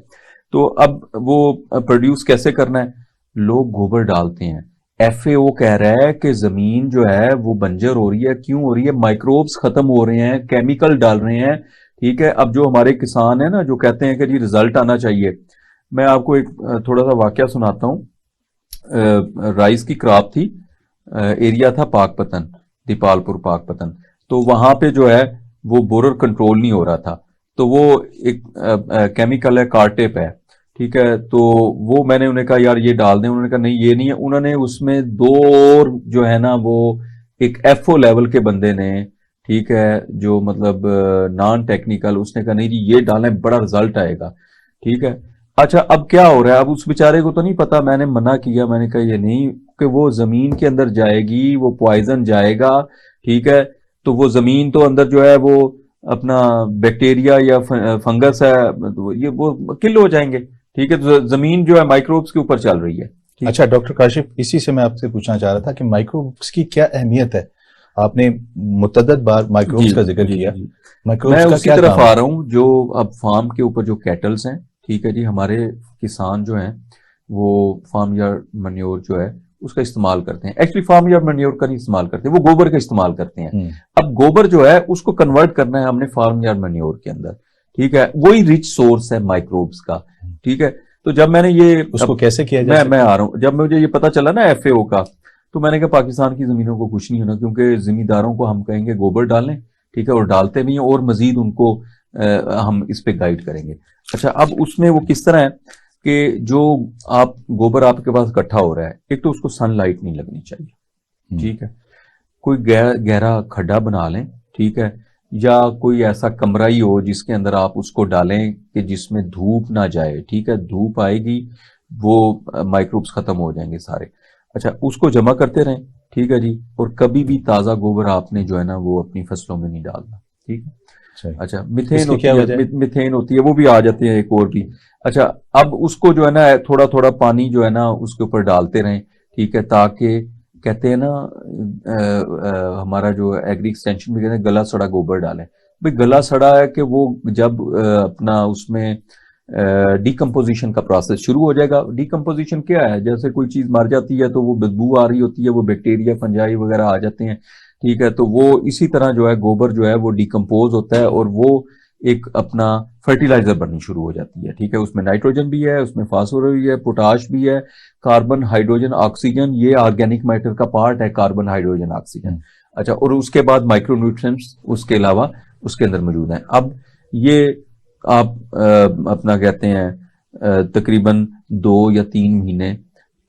तो अब वो प्रोड्यूस कैसे करना है? लोग गोबर डालते हैं। FAO कह रहा है कि जमीन जो है वो बंजर हो रही है। क्यों हो रही है? माइक्रोब्स खत्म हो रहे हैं, केमिकल डाल रहे हैं, ठीक है। अब जो हमारे किसान है ना, जो कहते हैं कि जी रिजल्ट आना चाहिए, मैं आपको एक थोड़ा सा वाकया सुनाता हूँ। राइस की क्रॉप थी, एरिया था पाकपतन, दीपालपुर पाकपतन, तो वहां पे जो है वो बोरर कंट्रोल नहीं हो रहा था, तो वो एक केमिकल है, कार्टेप है, ठीक है। तो वो मैंने उन्हें कहा यार ये डाल दें, उन्होंने कहा नहीं ये नहीं है। उन्होंने उसमें 2 और जो है ना, वो एक FO लेवल के बंदे ने, ठीक है, जो मतलब नॉन टेक्निकल, उसने कहा नहीं जी ये डालें, बड़ा रिजल्ट आएगा, ठीक है। अच्छा, अब क्या हो रहा है? अब उस बेचारे को तो नहीं पता, मैंने मना किया, मैंने कहा ये नहीं, कि वो जमीन के अंदर जाएगी, वो पॉइजन जाएगा, ठीक है। तो वो जमीन तो अंदर जो है वो अपना बैक्टीरिया या फंगस है, तो ये वो किल हो जाएंगे, ठीक है। तो जमीन जो है माइक्रोब्स के ऊपर चल रही है। अच्छा डॉक्टर काशिफ, इसी से मैं आपसे पूछना चाह रहा था कि माइक्रोब्स की क्या अहमियत है? आपने मुतअद्दिद बार माइक्रोब्स का जिक्र किया, माइक्रोब्स मैं का उसी क्या तरफ काम आ है? रहा हूँ। जो अब फार्म के ऊपर जो कैटल्स हैं, ठीक है जी, हमारे किसान जो हैं वो फार्म यार्ड मैन्योर जो है उसका इस्तेमाल करते हैं। एक्चुअली फार्म यार्ड मैन्योर का नहीं इस्तेमाल करते, वो गोबर का इस्तेमाल करते हैं। अब गोबर जो है उसको कन्वर्ट करना है हमने फार्म यार्ड मैन्योर के अंदर, ठीक है। वही रिच सोर्स है माइक्रोब्स का, ठीक है। तो जब मैंने ये उसको कैसे किया जाए? मैं आ रहा हूँ, जब मुझे ये पता चला ना FAO का, तो मैंने कहा पाकिस्तान की जमीनों को कुछ नहीं होना, क्योंकि जिम्मेदारों को हम कहेंगे गोबर डालें, ठीक है, और डालते भी हैं, और मजीद उनको हम इस पे गाइड करेंगे। अच्छा, अब उसमें वो किस तरह है कि जो आप गोबर आपके पास इकट्ठा हो रहा है, एक तो उसको सनलाइट नहीं लगनी चाहिए, ठीक है। कोई गहरा खड्डा बना लें, ठीक है, या कोई ऐसा कमरा ही हो जिसके अंदर आप उसको डालें कि जिसमें धूप ना जाए, ठीक है। धूप आएगी वो माइक्रोब्स खत्म हो जाएंगे सारे। अच्छा, उसको जमा करते रहें, ठीक है जी, और कभी भी ताज़ा गोबर आपने जो है ना वो अपनी फसलों में नहीं डालना, ठीक है। अच्छा, मिथेन होती है, मिथेन होती है, वो भी आ जाते हैं एक और भी। अच्छा, अब उसको जो है ना थोड़ा थोड़ा पानी जो है ना उसके ऊपर डालते रहें, ठीक है, ताकि कहते हैं ना हमारा जो एग्री एक्सटेंशन में कहते हैं गला सड़ा गोबर डालें। भाई गला सड़ा है कि वो जब अपना उसमें डिकम्पोजिशन का प्रोसेस शुरू हो जाएगा। डिकम्पोजिशन क्या है, जैसे कोई चीज मर जाती है तो वो बदबू आ रही होती है, वो बैक्टीरिया फंजाई वगैरह आ जाते हैं, ठीक है। तो वो इसी तरह जो है गोबर जो है वो डिकम्पोज होता है और वो एक अपना फर्टिलाइजर बननी शुरू हो जाती है, ठीक है। उसमें नाइट्रोजन भी है, उसमें फास्फोरस भी है, पोटाश भी है, कार्बन, हाइड्रोजन, ऑक्सीजन, ये ऑर्गेनिक मैटर का पार्ट है, कार्बन, हाइड्रोजन, ऑक्सीजन। अच्छा, और उसके बाद माइक्रोन्यूट्रिएंट्स उसके अलावा उसके अंदर मौजूद हैं। अब ये आप अपना कहते हैं तकरीबन 2 या 3 महीने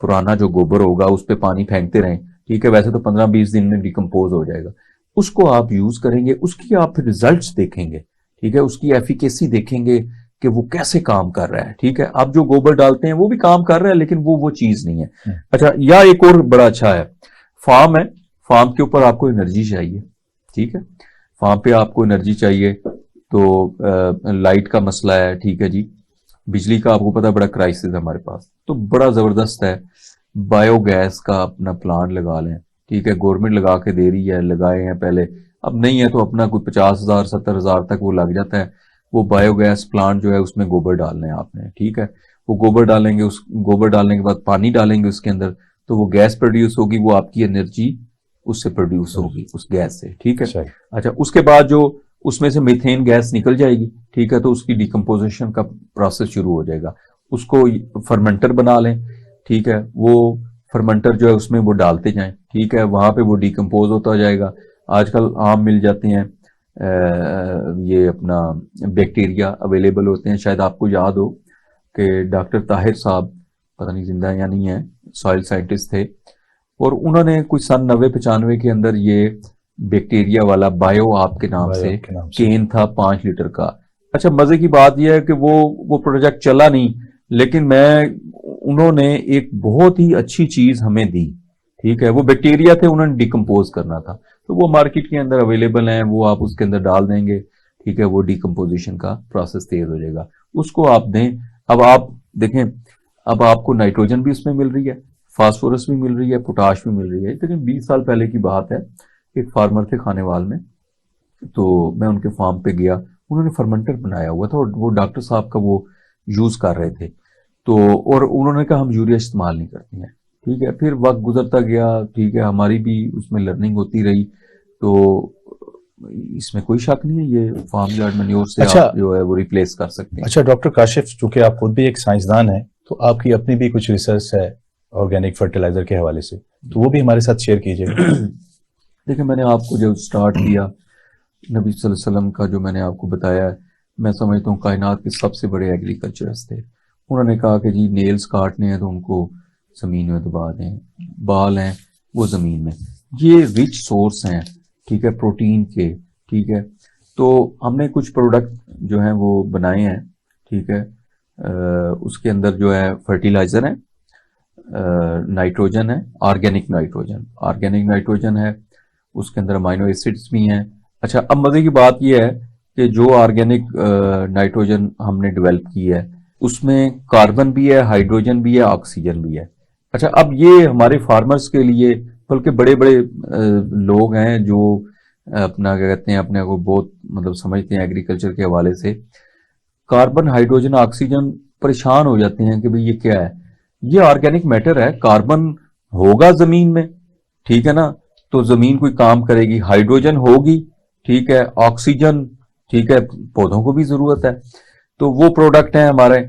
पुराना जो गोबर होगा उस पर पानी फेंकते रहें, ठीक है। वैसे तो 15-20 दिन में डिकम्पोज हो जाएगा। उसको आप यूज करेंगे, उसकी आप फिर रिजल्ट्स देखेंगे, ठीक है। उसकी एफिकेसी देखेंगे कि वो कैसे काम कर रहा है, ठीक है। आप जो गोबर डालते हैं वो भी काम कर रहा है, लेकिन वो चीज नहीं है। अच्छा, या एक और बड़ा अच्छा है, फार्म है, फार्म के ऊपर आपको एनर्जी चाहिए, ठीक है। फार्म पे आपको एनर्जी चाहिए तो लाइट का मसला है, ठीक है जी। बिजली का आपको पता बड़ा क्राइसिस है हमारे पास, तो बड़ा जबरदस्त है, बायोगैस का अपना प्लांट लगा लें, ठीक है। गवर्नमेंट लगा के दे रही है, लगाए हैं पहले, अब नहीं है तो अपना कोई 50,000 70,000 तक वो लग जाता है। वो बायोगैस प्लांट जो है उसमें गोबर डालना है आपने, ठीक है। वो गोबर डालेंगे, उस गोबर डालने के बाद पानी डालेंगे उसके अंदर, तो वो गैस प्रोड्यूस होगी, वो आपकी एनर्जी उससे प्रोड्यूस होगी, उस गैस से, ठीक है। अच्छा, उसके बाद जो उसमें से मीथेन गैस निकल जाएगी, ठीक है, तो उसकी डिकम्पोजिशन का प्रोसेस शुरू हो जाएगा। उसको फर्मेंटर बना लें, ठीक है। वो फर्मेंटर जो है उसमें वो डालते जाएं, ठीक है, वहां पे वो डिकम्पोज होता जाएगा। आजकल आम मिल जाते हैं ये अपना बैक्टीरिया अवेलेबल होते हैं। शायद आपको याद हो कि डॉक्टर ताहिर साहब, पता नहीं जिंदा या नहीं है, सॉइल साइंटिस्ट थे, और उन्होंने कुछ सन 90-95 के अंदर ये बैक्टीरिया वाला बायो आपके नाम से केन था 5 लीटर का। अच्छा, मजे की बात यह है कि वो प्रोजेक्ट चला नहीं, लेकिन उन्होंने एक बहुत ही अच्छी चीज हमें दी, ठीक है। वो बैक्टीरिया थे, उन्होंने डिकम्पोज करना था, तो वो मार्केट के अंदर अवेलेबल है, वो आप उसके अंदर डाल देंगे, ठीक है। वो डिकम्पोजिशन का प्रोसेस तेज हो जाएगा, उसको आप दें। अब आप देखें, अब आपको नाइट्रोजन भी उसमें मिल रही है, फास्फोरस भी मिल रही है, पोटाश भी मिल रही है। लेकिन 20 साल पहले की बात है, एक फार्मर थे खानेवाल में, तो मैं उनके फार्म पे गया, उन्होंने फर्मेंटर बनाया हुआ था और वो डॉक्टर साहब का वो यूज कर रहे थे, तो और उन्होंने कहा हम यूरिया इस्तेमाल नहीं करते हैं, ठीक है। फिर वक्त गुजरता गया, ठीक है, हमारी भी उसमें लर्निंग होती रही, तो इसमें कोई शक नहीं है, ये फार्म यार्ड मैन्योर से अच्छा, आप जो है वो रिप्लेस कर सकते हैं। अच्छा डॉक्टर काशिफ, चूंकि आप खुद भी एक साइंसदान हैं, तो आपकी अपनी भी कुछ रिसर्च है ऑर्गेनिक फर्टिलाइजर के हवाले से, तो वो भी हमारे साथ शेयर कीजिएगा। देखिए, मैंने आपको जो स्टार्ट किया नबी सल्लल्लाहु अलैहि वसल्लम का, जो मैंने आपको बताया, मैं समझता हूँ कायनात के सबसे बड़े एग्रीकल्चरिस्ट थे। उन्होंने कहा कि जी नेल्स काटने हैं तो उनको जमीन में दबा दें, बाल हैं वो जमीन में, ये रिच सोर्स हैं, ठीक है, प्रोटीन के, ठीक है। तो हमने कुछ प्रोडक्ट जो हैं वो बनाए हैं, ठीक है। उसके अंदर जो है फर्टिलाइजर है, नाइट्रोजन है, ऑर्गेनिक नाइट्रोजन है, उसके अंदर अमाइनो एसिड्स भी हैं। अच्छा, अब मजे की बात यह है कि जो ऑर्गेनिक नाइट्रोजन हमने डेवलप की है उसमें कार्बन भी है, हाइड्रोजन भी है, ऑक्सीजन भी है। अच्छा, अब ये हमारे फार्मर्स के लिए, बल्कि बड़े बड़े लोग हैं जो अपना क्या कहते हैं, अपने को बहुत मतलब समझते हैं एग्रीकल्चर के हवाले से, कार्बन, हाइड्रोजन, ऑक्सीजन, परेशान हो जाते हैं कि भाई ये क्या है। ये ऑर्गेनिक मैटर है, कार्बन होगा जमीन में, ठीक है ना, तो जमीन कोई काम करेगी, हाइड्रोजन होगी, ठीक है, ऑक्सीजन, ठीक है, पौधों को भी जरूरत है। तो वो प्रोडक्ट हैं हमारे,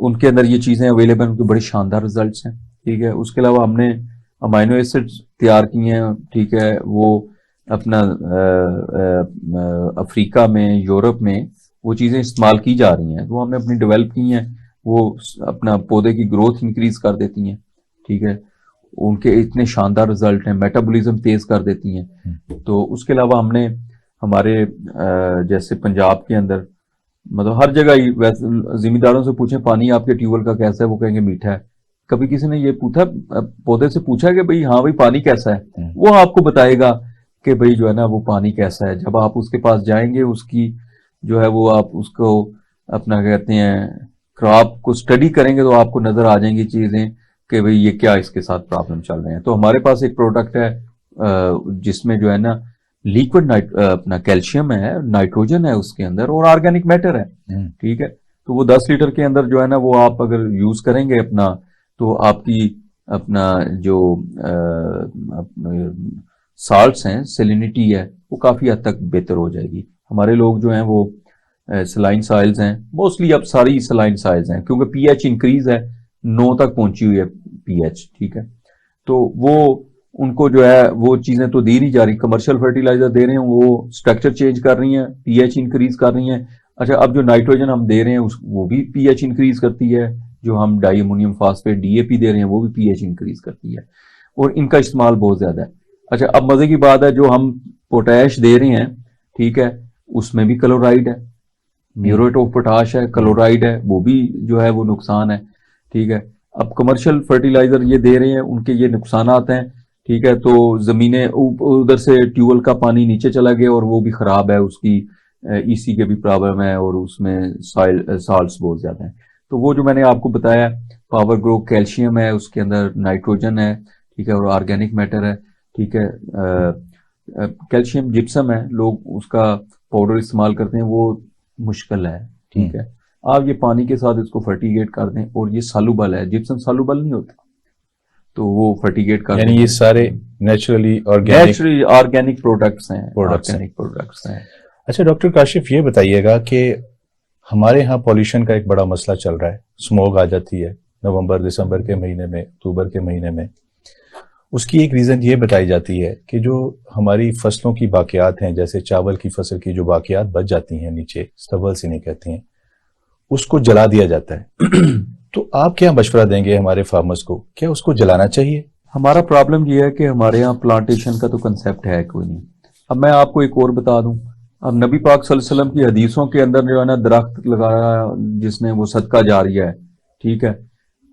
उनके अंदर ये चीजें अवेलेबल, उनके बड़े शानदार रिजल्ट्स हैं, ठीक है। उसके अलावा हमने अमाइनो एसिड्स तैयार किए हैं, ठीक है, वो अपना अफ्रीका में, यूरोप में वो चीजें इस्तेमाल की जा रही हैं, तो हमने अपनी डेवलप की हैं, वो अपना पौधे की ग्रोथ इंक्रीज कर देती हैं, ठीक है। उनके इतने शानदार रिजल्ट हैं, मेटाबॉलिज्म तेज कर देती हैं। तो उसके अलावा हमने हमारे जैसे पंजाब के अंदर, मतलब हर जगह ही, वैसे जिम्मेदारों से पूछें पानी आपके ट्यूबवेल का कैसा है, वो कहेंगे मीठा है। कभी किसी ने ये पूछा, पौधे से पूछा कि भाई हाँ भाई पानी कैसा है, वो आपको बताएगा कि भाई जो है ना वो पानी कैसा है। जब आप उसके पास जाएंगे, उसकी जो है वो आप उसको अपना कहते हैं क्रॉप को स्टडी करेंगे, तो आपको नजर आ जाएंगी चीजें कि भाई ये क्या इसके साथ प्रॉब्लम चल रहे हैं। तो हमारे पास एक प्रोडक्ट है जिसमें जो है ना लिक्विड अपना कैल्शियम है, नाइट्रोजन है उसके अंदर, और ऑर्गेनिक मैटर है, ठीक है। तो वो 10 लीटर के अंदर जो है ना वो आप अगर यूज करेंगे अपना, तो आपकी अपना जो साल्ट्स हैं, सेलिनिटी है, वो काफी हद तक बेहतर हो जाएगी। हमारे लोग जो हैं वो सलाइन साइल्स हैं, मोस्टली अब सारी सलाइन साइल्स हैं, क्योंकि पीएच इंक्रीज है, 9 तक पहुंची हुई है पीएच, ठीक है। तो वो उनको जो है वो चीजें तो दी नहीं जा रही, कमर्शियल फर्टिलाइजर दे रहे हैं, वो स्ट्रक्चर चेंज कर रही हैं, पीएच इंक्रीज कर रही हैं। अच्छा, अब जो नाइट्रोजन हम दे रहे हैं वो भी पीएच इंक्रीज करती है, जो हम डाई अमोनियम फास्फेट डीएपी दे रहे हैं वो भी पीएच इंक्रीज करती है, और इनका इस्तेमाल बहुत ज्यादा है। अच्छा, अब मजे की बात है, जो हम पोटैश दे रहे हैं, ठीक है, उसमें भी क्लोराइड है, म्यूरेट ऑफ पोटाश है, क्लोराइड है, वो भी जो है वो नुकसान है, ठीक है। अब कमर्शियल फर्टिलाइजर ये दे रहे हैं, उनके ये नुकसान आते हैं, ठीक है। तो जमीनें उधर से ट्यूबवेल का पानी नीचे चला गया और वो भी खराब है, उसकी ईसी के भी प्रॉब्लम है, और उसमें सॉइल साल्ट्स बहुत ज्यादा हैं। तो वो जो मैंने आपको बताया, पावर ग्रो कैल्शियम है, उसके अंदर नाइट्रोजन है, ठीक है, और ऑर्गेनिक मैटर है, ठीक है। कैल्शियम जिप्सम है, लोग उसका पाउडर इस्तेमाल करते हैं, वो मुश्किल है, ठीक है। आप ये पानी के साथ इसको फर्टिगेट कर दें, और ये सालुबल है, जिप्सम सालुबल नहीं होता, तो वो फर्टिगेट कर यानी ये सारे नेचुरली ऑर्गेनिक प्रोडक्ट्स हैं। अच्छा डॉक्टर काशिफ, ये बताइएगा कि हमारे यहाँ पॉल्यूशन का एक बड़ा मसला चल रहा है, स्मोग आ जाती है नवंबर दिसंबर के महीने में, अक्टूबर के महीने में। उसकी एक रीजन ये बताई जाती है कि जो हमारी फसलों की बाकियात हैं, जैसे चावल की फसल की जो बाकियात बच जाती हैं नीचे, स्टबल्स इन्हें कहते हैं, उसको जला दिया जाता है। तो आप क्या मशवरा देंगे हमारे फार्मर्स को, क्या उसको जलाना चाहिए? हमारा प्रॉब्लम ये है कि हमारे यहाँ प्लांटेशन का तो कंसेप्ट है कोई नहीं। अब मैं आपको एक और बता दूं, अब नबी पाक सल्लल्लाहु अलैहि वसल्लम की हदीसों के अंदर जो है ना दरख्त लगाया जिसने, वो सदका जारिया है, ठीक है।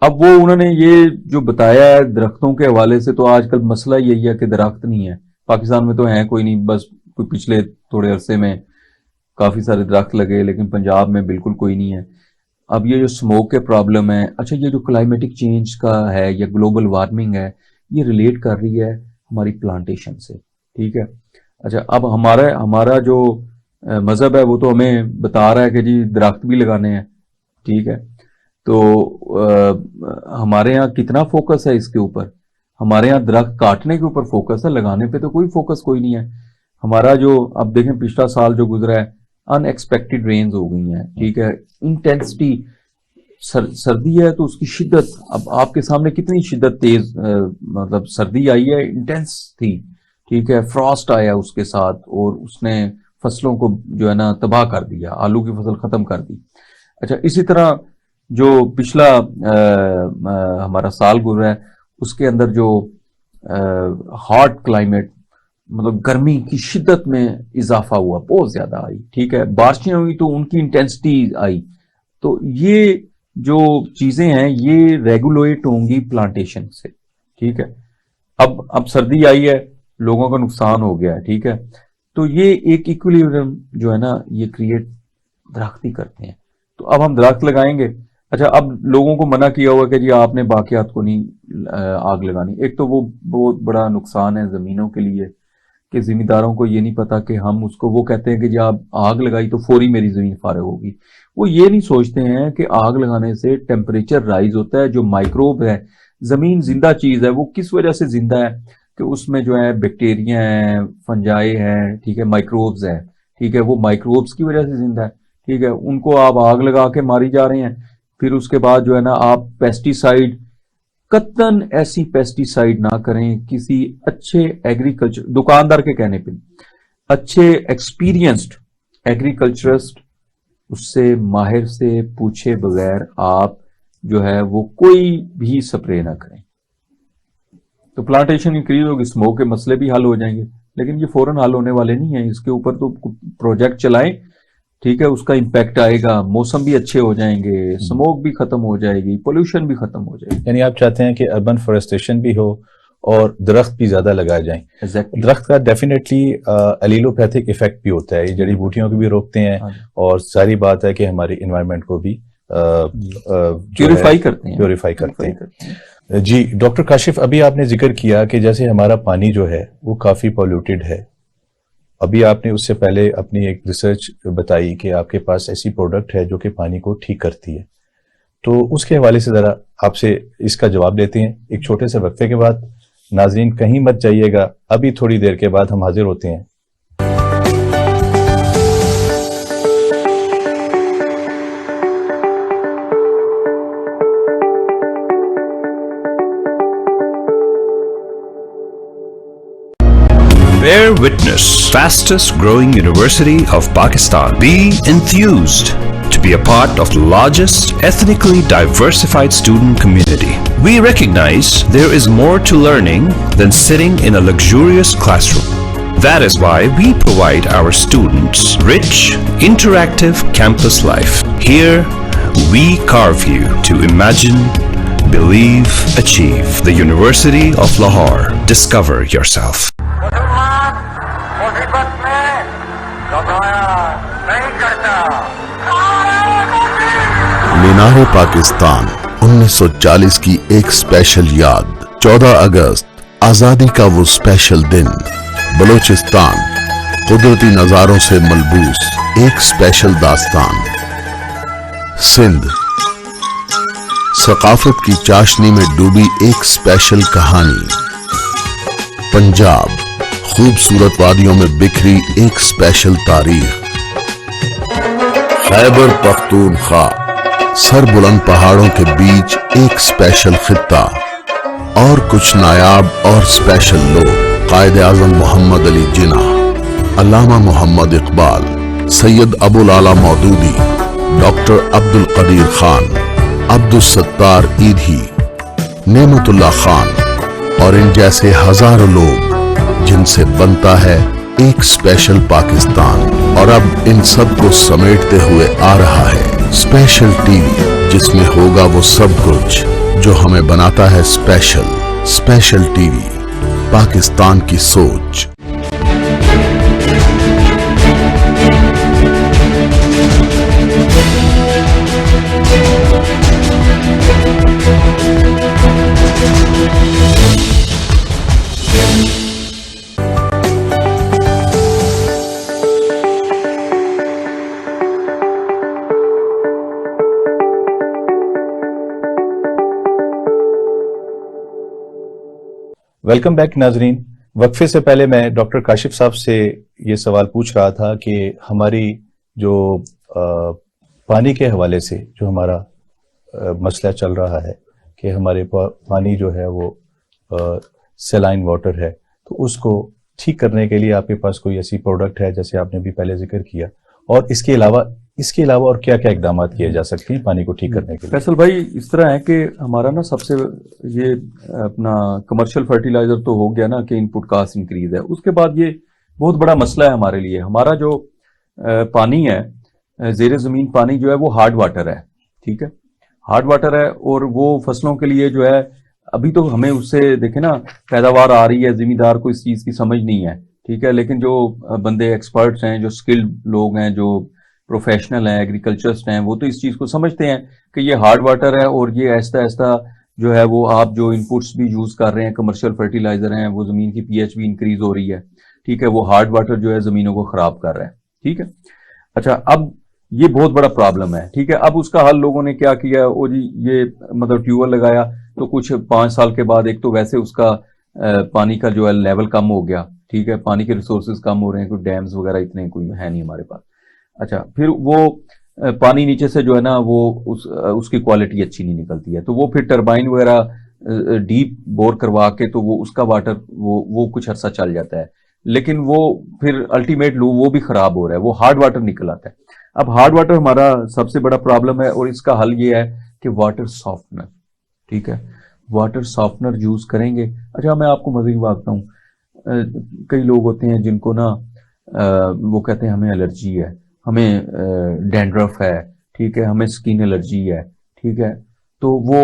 अब वो उन्होंने ये जो बताया है दरख्तों के हवाले से, तो आजकल मसला यही है कि दरख्त नहीं है पाकिस्तान में, तो है कोई नहीं, बस कोई पिछले थोड़े अरसे में काफी सारे दरख्त लगे, लेकिन पंजाब में बिल्कुल कोई नहीं है। अब ये जो स्मोक के प्रॉब्लम है, अच्छा ये जो क्लाइमेटिक चेंज का है या ग्लोबल वार्मिंग है, ये रिलेट कर रही है हमारी प्लांटेशन से, ठीक है। अच्छा, अब हमारा जो मजहब है वो तो हमें बता रहा है कि जी दरख्त भी लगाने हैं, ठीक है। तो हमारे यहाँ कितना फोकस है इसके ऊपर? हमारे यहाँ दरख्त काटने के ऊपर फोकस है, लगाने पे तो कोई फोकस कोई नहीं है। हमारा जो, अब देखें पिछला साल जो गुजरा है, अनएक्सपेक्टेड रेन्स हो गई हैं, ठीक है। इंटेंसिटी, सर्दी है तो उसकी शिद्दत, अब आपके सामने कितनी शिद्दत तेज मतलब सर्दी आई है, इंटेंस थी, ठीक है। फ्रॉस्ट आया उसके साथ, और उसने फसलों को जो है ना तबाह कर दिया, आलू की फसल खत्म कर दी। अच्छा, इसी तरह जो पिछला हमारा साल गुजरा है, उसके अंदर जो हॉट क्लाइमेट, मतलब गर्मी की शिद्दत में इजाफा हुआ, बहुत ज्यादा आई, ठीक है। बारिशें हुई तो उनकी इंटेंसिटी आई। तो ये जो चीजें हैं ये रेगुलेट होंगी प्लांटेशन से, ठीक है। अब सर्दी आई है, लोगों का नुकसान हो गया है, ठीक है। तो ये एक इक्विलिब्रियम जो है ना ये क्रिएट दरख्त ही करते हैं। तो अब हम दरख्त लगाएंगे। अच्छा, अब लोगों को मना किया हुआ कि जी आपने बाकियात को नहीं आग लगानी। एक तो वो बहुत बड़ा नुकसान है जमीनों के लिए कि जिम्मेदारों को ये नहीं पता कि हम उसको, वो कहते हैं कि जी आप आग लगाई तो फौरी मेरी जमीन फारग होगी। वो ये नहीं सोचते हैं कि आग लगाने से टेम्परेचर राइज होता है, जो माइक्रोब है, जमीन जिंदा चीज है, वो किस वजह से जिंदा है कि उसमें जो है बैक्टीरिया है, फंजाई है, ठीक है, माइक्रोब्स है, ठीक है। वो माइक्रोब्स की वजह से जिंदा है, ठीक है। उनको आप आग लगा के मारी जा रहे हैं। फिर उसके बाद जो है ना आप पेस्टिसाइड, कतन ऐसी पेस्टिसाइड ना करें किसी अच्छे एग्रीकल्चर दुकानदार के कहने पे, अच्छे एक्सपीरियंस्ड एग्रीकल्चरिस्ट, उससे माहिर से पूछे बगैर आप जो है वो कोई भी स्प्रे ना करें। तो प्लांटेशन इंक्रीज होगी, स्मोक के मसले भी हल हो जाएंगे, लेकिन ये फौरन हल होने वाले नहीं है। इसके ऊपर तो प्रोजेक्ट चलाएं, ठीक है, उसका इम्पैक्ट आएगा, मौसम भी अच्छे हो जाएंगे, स्मोक भी खत्म हो जाएगी, पोल्यूशन भी खत्म हो जाएगी। यानी आप चाहते हैं कि अर्बन फॉरेस्टेशन भी हो और दरख्त भी ज्यादा लगाए जाएं। Exactly. दरख्त का डेफिनेटली एलिलोपैथिक इफेक्ट भी होता है, ये जड़ी बूटियों को भी रोकते हैं, और सारी बात है कि हमारी इन्वायरमेंट को भी प्यूरिफाई करते हैं। जी डॉक्टर काशिफ, अभी आपने जिक्र किया कि जैसे हमारा पानी जो है वो काफी पॉल्यूटेड है, अभी आपने उससे पहले अपनी एक रिसर्च बताई कि आपके पास ऐसी प्रोडक्ट है जो कि पानी को ठीक करती है, तो उसके हवाले से ज़रा आपसे इसका जवाब लेते हैं एक छोटे से वक्फे के बाद। नाजरीन कहीं मत जाइएगा, अभी थोड़ी देर के बाद हम हाजिर होते हैं। Bear witness, fastest growing university of Pakistan. Be enthused to be a part of the largest ethnically diversified student community. We recognize there is more to learning than sitting in a luxurious classroom. That is why we provide our students rich, interactive campus life. Here, we carve you to imagine, believe, achieve. The University of Lahore. Discover yourself. मुसलमान मुसीबत में घबराया नहीं करता। मीनार पाकिस्तान 1940 की एक special याद। 14 अगस्त आजादी का वो स्पेशल दिन। बलूचिस्तान कुदरती नजारों से मलबूस एक स्पेशल दास्तान। सिंध सकाफत की चाशनी में डूबी एक स्पेशल कहानी। पंजाब खूबसूरत वादियों में बिखरी एक स्पेशल तारीख। खैबर पख्तूनख्वा सर बुलंद पहाड़ों के बीच एक स्पेशल खित्ता। और कुछ नायाब और स्पेशल लोग। कायदे आज़म मोहम्मद अली जिन्ना, अल्लामा मोहम्मद इकबाल, सैयद अबुल आला मौदूदी, डॉक्टर अब्दुल कदीर खान, अब्दुल सत्तार ईधी, नेमतुल्लाह खान और इन जैसे हजारों लोग जिनसे बनता है एक स्पेशल पाकिस्तान। और अब इन सब को समेटते हुए आ रहा है स्पेशल टीवी, जिसमें होगा वो सब कुछ जो हमें बनाता है स्पेशल। स्पेशल टीवी, पाकिस्तान की सोच। वेलकम बैक नाजरीन। वक्फे से पहले मैं डॉक्टर काशिफ साहब से ये सवाल पूछ रहा था कि हमारी जो पानी के हवाले से जो हमारा मसला चल रहा है कि हमारे पानी जो है वो सेलाइन वाटर है, तो उसको ठीक करने के लिए आपके पास कोई ऐसी प्रोडक्ट है जैसे आपने भी पहले जिक्र किया, और इसके अलावा और क्या क्या इकदाम किए जा सकते हैं पानी को ठीक करने के लिए? फैसल भाई, इस तरह है कि हमारा ना सबसे ये अपना कमर्शियल फर्टिलाइजर तो हो गया ना कि इनपुट कास्ट इंक्रीज है। उसके बाद ये बहुत बड़ा मसला है हमारे लिए। हमारा जो पानी है, जेर जमीन पानी जो है वो हार्ड वाटर है, ठीक है, हार्ड वाटर है। और वो फसलों के लिए जो है अभी तो हमें उससे देखे ना पैदावार आ रही है, जिम्मेदार को इस चीज की समझ नहीं है, ठीक है। लेकिन जो बंदे एक्सपर्ट्स हैं, जो स्किल्ड लोग हैं, जो प्रोफेशनल हैं, एग्रीकल्चरिस्ट हैं, वो तो इस चीज को समझते हैं कि ये हार्ड वाटर है और ये ऐसा ऐसा जो है वो आप जो इनपुट्स भी यूज कर रहे हैं, कमर्शियल फर्टिलाइजर हैं, वो जमीन की पीएच भी इंक्रीज हो रही है, ठीक है, वो हार्ड वाटर जो है जमीनों को खराब कर रहा है, ठीक है। अच्छा, अब ये बहुत बड़ा प्रॉब्लम है, ठीक है। अब उसका हल लोगों ने क्या किया, वो जी ये मतलब ट्यूबवेल लगाया, तो कुछ 5 साल के बाद एक तो वैसे उसका पानी का जो है लेवल कम हो गया, ठीक है, पानी के रिसोर्सेज कम हो रहे हैं, कोई डैम्स वगैरह इतने कोई है नहीं हमारे पास। अच्छा, फिर वो पानी नीचे से जो है ना वो उसकी क्वालिटी अच्छी नहीं निकलती है, तो वो फिर टरबाइन वगैरह डीप बोर करवा के तो वो उसका वाटर वो कुछ अर्सा चल जाता है, लेकिन वो फिर अल्टीमेट वो भी खराब हो रहा है, वो हार्ड वाटर निकल आता है। अब हार्ड वाटर हमारा सबसे बड़ा प्रॉब्लम है और इसका हल ये है कि वाटर सॉफ्टनर, ठीक है, वाटर सॉफ्टनर यूज करेंगे। अच्छा, मैं आपको मजे की बात बताऊं, कई लोग होते हैं जिनको ना वो कहते हैं हमें एलर्जी है, हमें डैंड्रफ है, ठीक है, हमें स्किन एलर्जी है, ठीक है, तो वो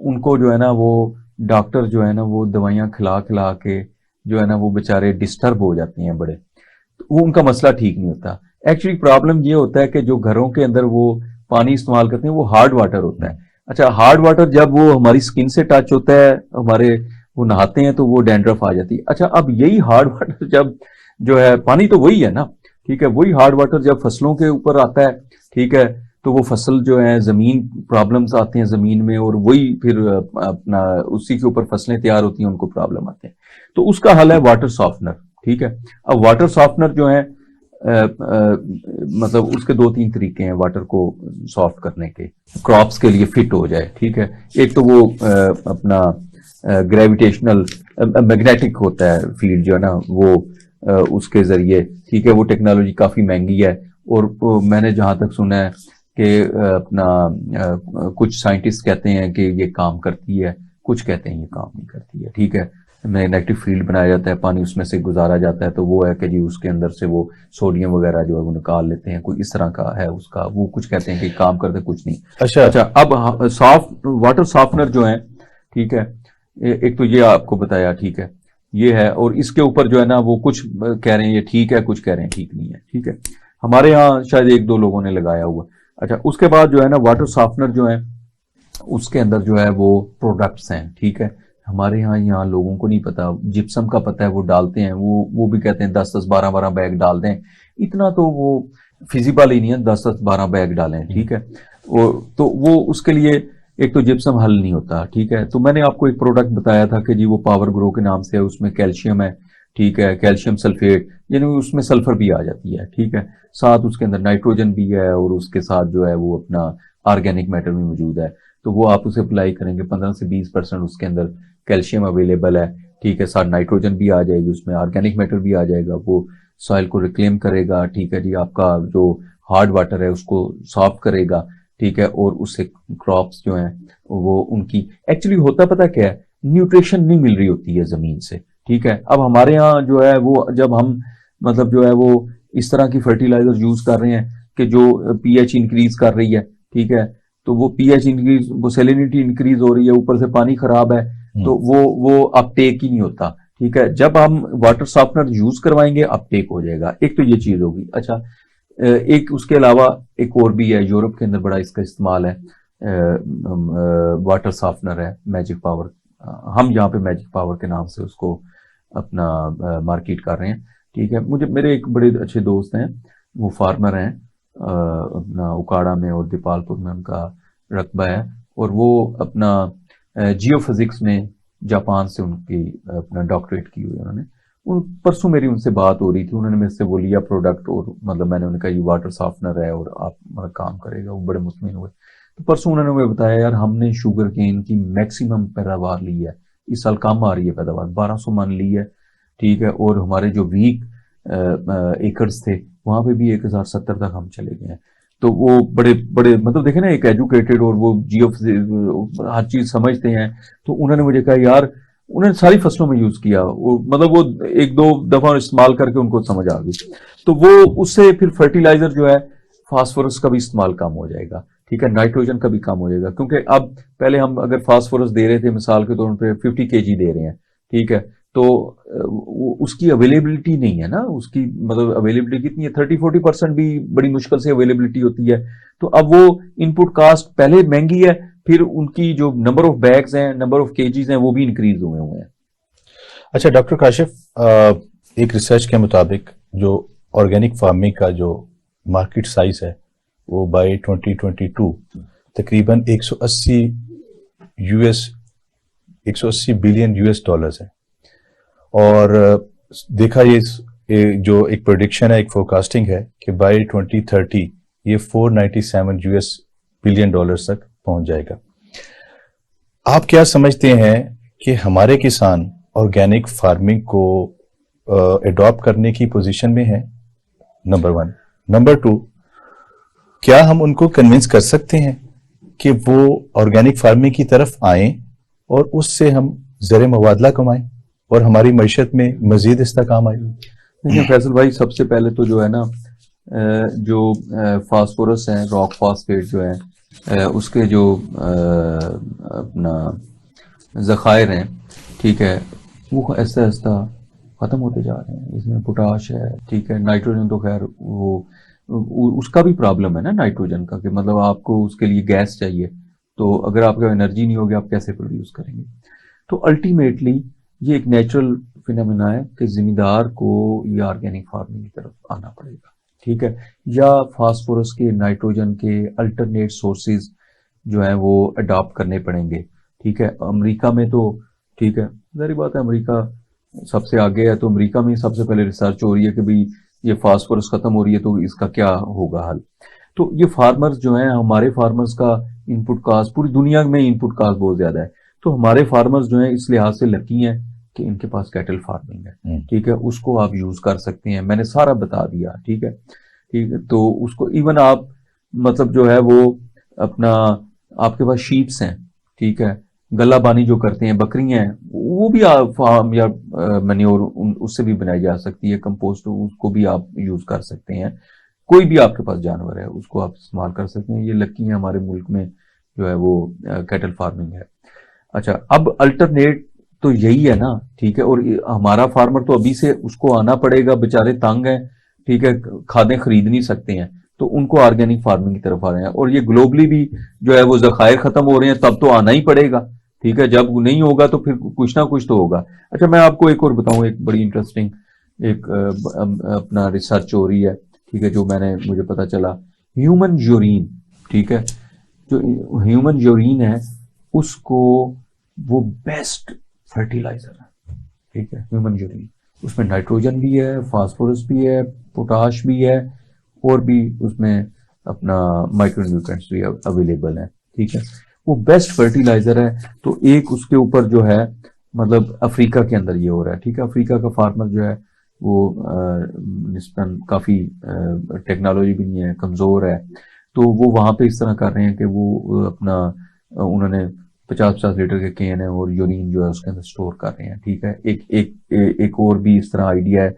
उनको जो है ना वो डॉक्टर जो है ना वो दवाइयाँ खिला खिला के जो है ना वो बेचारे डिस्टर्ब हो जाते हैं बड़े, तो वो उनका मसला ठीक नहीं होता। एक्चुअली प्रॉब्लम ये होता है कि जो घरों के अंदर वो पानी इस्तेमाल करते हैं वो हार्ड वाटर होता है। अच्छा, हार्ड वाटर जब वो हमारी स्किन से टच होता है, हमारे वो नहाते हैं तो वो डैंड्रफ आ जाती है। अच्छा, अब यही हार्ड वाटर जब जो है पानी तो वही है ना, ठीक है, वही हार्ड वाटर जब फसलों के ऊपर आता है, ठीक है, तो वो फसल जो है जमीन प्रॉब्लम्स आते हैं जमीन में, और वही फिर अपना उसी के ऊपर फसलें तैयार होती हैं, उनको प्रॉब्लम आते हैं। तो उसका हल है वाटर सॉफ्टनर, ठीक है। अब वाटर सॉफ्टनर जो है मतलब उसके 2-3 तरीके हैं वाटर को सॉफ्ट करने के, क्रॉप्स के लिए फिट हो जाए, ठीक है। एक तो वो अपना ग्रेविटेशनल मैग्नेटिक होता है फील्ड जो है ना, वो उसके जरिए, ठीक है, वो टेक्नोलॉजी काफी महंगी है, और मैंने जहां तक सुना है कि अपना कुछ साइंटिस्ट कहते हैं कि ये काम करती है, कुछ कहते हैं ये काम नहीं करती है, ठीक है। मैग्नेटिक फील्ड बनाया जाता है, पानी उसमें से गुजारा जाता है, तो वो है कि जी उसके अंदर से वो सोडियम वगैरह जो है वो निकाल लेते हैं, कोई इस तरह का है उसका, वो कुछ कहते हैं कि काम करते कुछ नहीं। अच्छा, अब सॉफ्ट वाटर सॉफ्टनर जो है, ठीक है, एक तो ये आपको बताया, ठीक है, ये है, और इसके ऊपर जो है ना वो कुछ कह रहे हैं ये ठीक है, कुछ कह रहे हैं ठीक नहीं है, ठीक है। हमारे यहाँ शायद 1-2 लोगों ने लगाया हुआ। अच्छा, उसके बाद जो है ना वाटर सॉफ्टनर जो है उसके अंदर जो है वो प्रोडक्ट्स हैं, ठीक है। हमारे यहाँ लोगों को नहीं पता, जिप्सम का पता है, वो डालते हैं, वो भी कहते हैं 10-10, 12-12 बैग डाल दें, इतना तो वो फिजिबल ही नहीं है 10-10, 12 बैग डालें, ठीक है। और तो वो उसके लिए एक तो जिप्सम हल नहीं होता, ठीक है। तो मैंने आपको एक प्रोडक्ट बताया था कि जी वो पावर ग्रो के नाम से है, उसमें कैल्शियम है, ठीक है, कैल्शियम सल्फेट, यानी उसमें सल्फर भी आ जाती है, ठीक है, साथ उसके अंदर नाइट्रोजन भी है, और उसके साथ जो है वो अपना ऑर्गेनिक मैटर भी मौजूद है। तो वो आप उसे अप्लाई करेंगे, 15 से 20% उसके अंदर कैल्शियम अवेलेबल है, ठीक है, साथ नाइट्रोजन भी आ जाएगी, उसमें ऑर्गेनिक मैटर भी आ जाएगा, वो सॉइल को रिक्लेम करेगा, ठीक है जी, आपका जो हार्ड वाटर है उसको सॉफ्ट करेगा, ठीक है, और उससे क्रॉप्स जो हैं वो उनकी एक्चुअली होता पता क्या है, न्यूट्रिशन नहीं मिल रही होती है जमीन से, ठीक है। अब हमारे यहाँ जो है वो जब हम मतलब जो है वो इस तरह की फर्टिलाइजर यूज कर रहे हैं कि जो पीएच इंक्रीज कर रही है, ठीक है, तो वो पीएच इंक्रीज, वो सैलिनिटी इंक्रीज हो रही है, ऊपर से पानी खराब है, तो वो अपटेक ही नहीं होता, ठीक है। जब हम वाटर सॉफ्टनर यूज करवाएंगे अपटेक हो जाएगा, एक तो ये चीज होगी। अच्छा, एक उसके अलावा एक और भी है, यूरोप के अंदर बड़ा इसका इस्तेमाल है, वाटर सॉफ्टनर है मैजिक पावर, हम यहाँ पे मैजिक पावर के नाम से उसको अपना मार्केट कर रहे हैं, ठीक है। मुझे मेरे एक बड़े अच्छे दोस्त हैं, वो फार्मर हैं अपना उकाड़ा में और दीपालपुर में उनका रकबा है, और वो अपना जियो फिजिक्स में जापान से उनकी अपना डॉक्टरेट की हुई उन्होंने। परसों मेरी उनसे बात हो रही थी, उन्होंने मेरे से वो लिया प्रोडक्ट, और मतलब मैंने उन्हें कहा ये वाटर सॉफ्टनर है और आप मतलब काम करेगा, वो बड़े मुतमिन हुए। तो परसों उन्होंने मुझे बताया यार हमने शुगर केन की मैक्सिमम पैदावार ली है, इस साल कम आ रही है पैदावार, 1200 मन ली है, ठीक है, और हमारे जो वीक एकर्स थे वहां पे भी 1070 तक हम चले गए हैं। तो वो बड़े बड़े मतलब देखे ना, एक एजुकेटेड और वो जियो हर चीज समझते हैं, तो उन्होंने मुझे कहा यार उन्होंने सारी फसलों में यूज किया, वो मतलब वो 1-2 दफा इस्तेमाल करके उनको समझ आ गई, तो वो उससे फिर फर्टिलाइजर जो है फास्फोरस का भी इस्तेमाल कम हो जाएगा, ठीक है, नाइट्रोजन का भी कम हो जाएगा, क्योंकि अब पहले हम अगर फास्फोरस दे रहे थे मिसाल के तौर पे 50 kg दे रहे हैं, ठीक है, तो उसकी अवेलेबिलिटी नहीं है ना, उसकी मतलब अवेलेबिलिटी कितनी है, 30-40% भी बड़ी मुश्किल से अवेलेबिलिटी होती है। तो अब वो इनपुट कास्ट पहले महंगी है, फिर उनकी जो नंबर ऑफ बैग्स हैं, नंबर ऑफ केजीज हैं, वो भी इंक्रीज हुए हैं। अच्छा डॉक्टर काशिफ, एक रिसर्च के मुताबिक जो ऑर्गेनिक फार्मिंग का जो मार्केट साइज है वो बाय 2022 तकरीबन 180 बिलियन यूएस डॉलर्स है, और देखा ये जो एक प्रेडिक्शन है, एक फोरकास्टिंग है कि बाय 2030 ये 497 यूएस बिलियन डॉलर्स तक पहुंच जाएगा। आप क्या समझते हैं कि हमारे किसान ऑर्गेनिक फार्मिंग को एडॉप्ट करने की पोजीशन में है? नंबर 1। नंबर 2, क्या हम उनको कन्विंस कर सकते हैं कि वो ऑर्गेनिक फार्मिंग की तरफ आएं और उससे हम ज़र मुबादला कमाएं और हमारी मईशत में मजीद इस्तेकाम आए? देखिए फैसल भाई, सबसे पहले तो जो है ना जो फास्फोरस है, रॉक फास्फेट जो है उसके जो अपना ज़खायर हैं, ठीक है, वो ऐसा ऐसा ख़त्म होते जा रहे हैं। इसमें पोटाश है, ठीक है, नाइट्रोजन तो खैर वो उसका भी प्रॉब्लम है ना नाइट्रोजन का, कि मतलब आपको उसके लिए गैस चाहिए, तो अगर आपका एनर्जी नहीं होगी आप कैसे प्रोड्यूस करेंगे। तो अल्टीमेटली ये एक नेचुरल फिनोमेना है कि जिम्मेदार को ये ऑर्गेनिक फार्मिंग की तरफ आना पड़ेगा, ठीक है, या फास्फोरस के, नाइट्रोजन के अल्टरनेट सोर्सेज जो है वो अडॉप्ट करने पड़ेंगे, ठीक है। अमेरिका में तो ठीक है, जारी बात है अमेरिका सबसे आगे है, तो अमेरिका में सबसे पहले रिसर्च हो रही है कि भाई ये फास्फोरस खत्म हो रही है तो इसका क्या होगा हल। तो ये फार्मर्स जो हैं, हमारे फार्मर्स का इनपुट कास्ट, पूरी दुनिया में इनपुट कास्ट बहुत ज्यादा है, तो हमारे फार्मर्स जो हैं इस लिहाज से लकी हैं कि इनके पास कैटल फार्मिंग है, ठीक है, उसको आप यूज कर सकते हैं, मैंने सारा बता दिया, ठीक है, ठीक है। तो उसको इवन आप मतलब जो है वो अपना, आपके पास शीप्स हैं, ठीक है, गला बानी जो करते हैं, बकरियां हैं, वो भी आप फार्म या मैन्योर उससे भी बनाई जा सकती है, कंपोस्ट, उसको भी आप यूज कर सकते हैं। कोई भी आपके पास जानवर है उसको आप इस्तेमाल कर सकते हैं। ये लकी है हमारे मुल्क में जो है वो कैटल फार्मिंग है। अच्छा, अब अल्टरनेट तो यही है ना, ठीक है, और हमारा फार्मर तो अभी से उसको आना पड़ेगा, बेचारे तंग हैं, ठीक है, खादें खरीद नहीं सकते हैं, तो उनको ऑर्गेनिक फार्मिंग की तरफ आ रहे हैं, और ये ग्लोबली भी जो है वो जखायर खत्म हो रहे हैं, तब तो आना ही पड़ेगा, ठीक है, जब नहीं होगा तो फिर कुछ ना कुछ तो होगा। अच्छा, मैं आपको एक और बताऊं, एक बड़ी इंटरेस्टिंग एक अपना रिसर्च हो रही है, ठीक है, जो मुझे पता चला, ह्यूमन यूरिन, ठीक है, जो ह्यूमन यूरिन है उसको वो बेस्ट फर्टिलाइजर है, ठीक है, ह्यूमन यूरिन, उसमें नाइट्रोजन भी है, फास्फोरस भी है, पोटाश भी है, और भी उसमें अपना माइक्रोन्यूट्रिएंट्स भी अवेलेबल है, ठीक है, वो बेस्ट फर्टिलाइजर है। तो एक उसके ऊपर जो है, मतलब अफ्रीका के अंदर ये हो रहा है, ठीक है, अफ्रीका का फार्मर जो है वो निस्बतन काफी टेक्नोलॉजी भी नहीं है, कमजोर है, तो वो वहां पे इस तरह कर रहे हैं कि वो अपना उन्होंने 50-50 लीटर के कैन है और यूरिन जो है उसके अंदर स्टोर कर रहे हैं, ठीक है। एक और भी इस तरह आइडिया है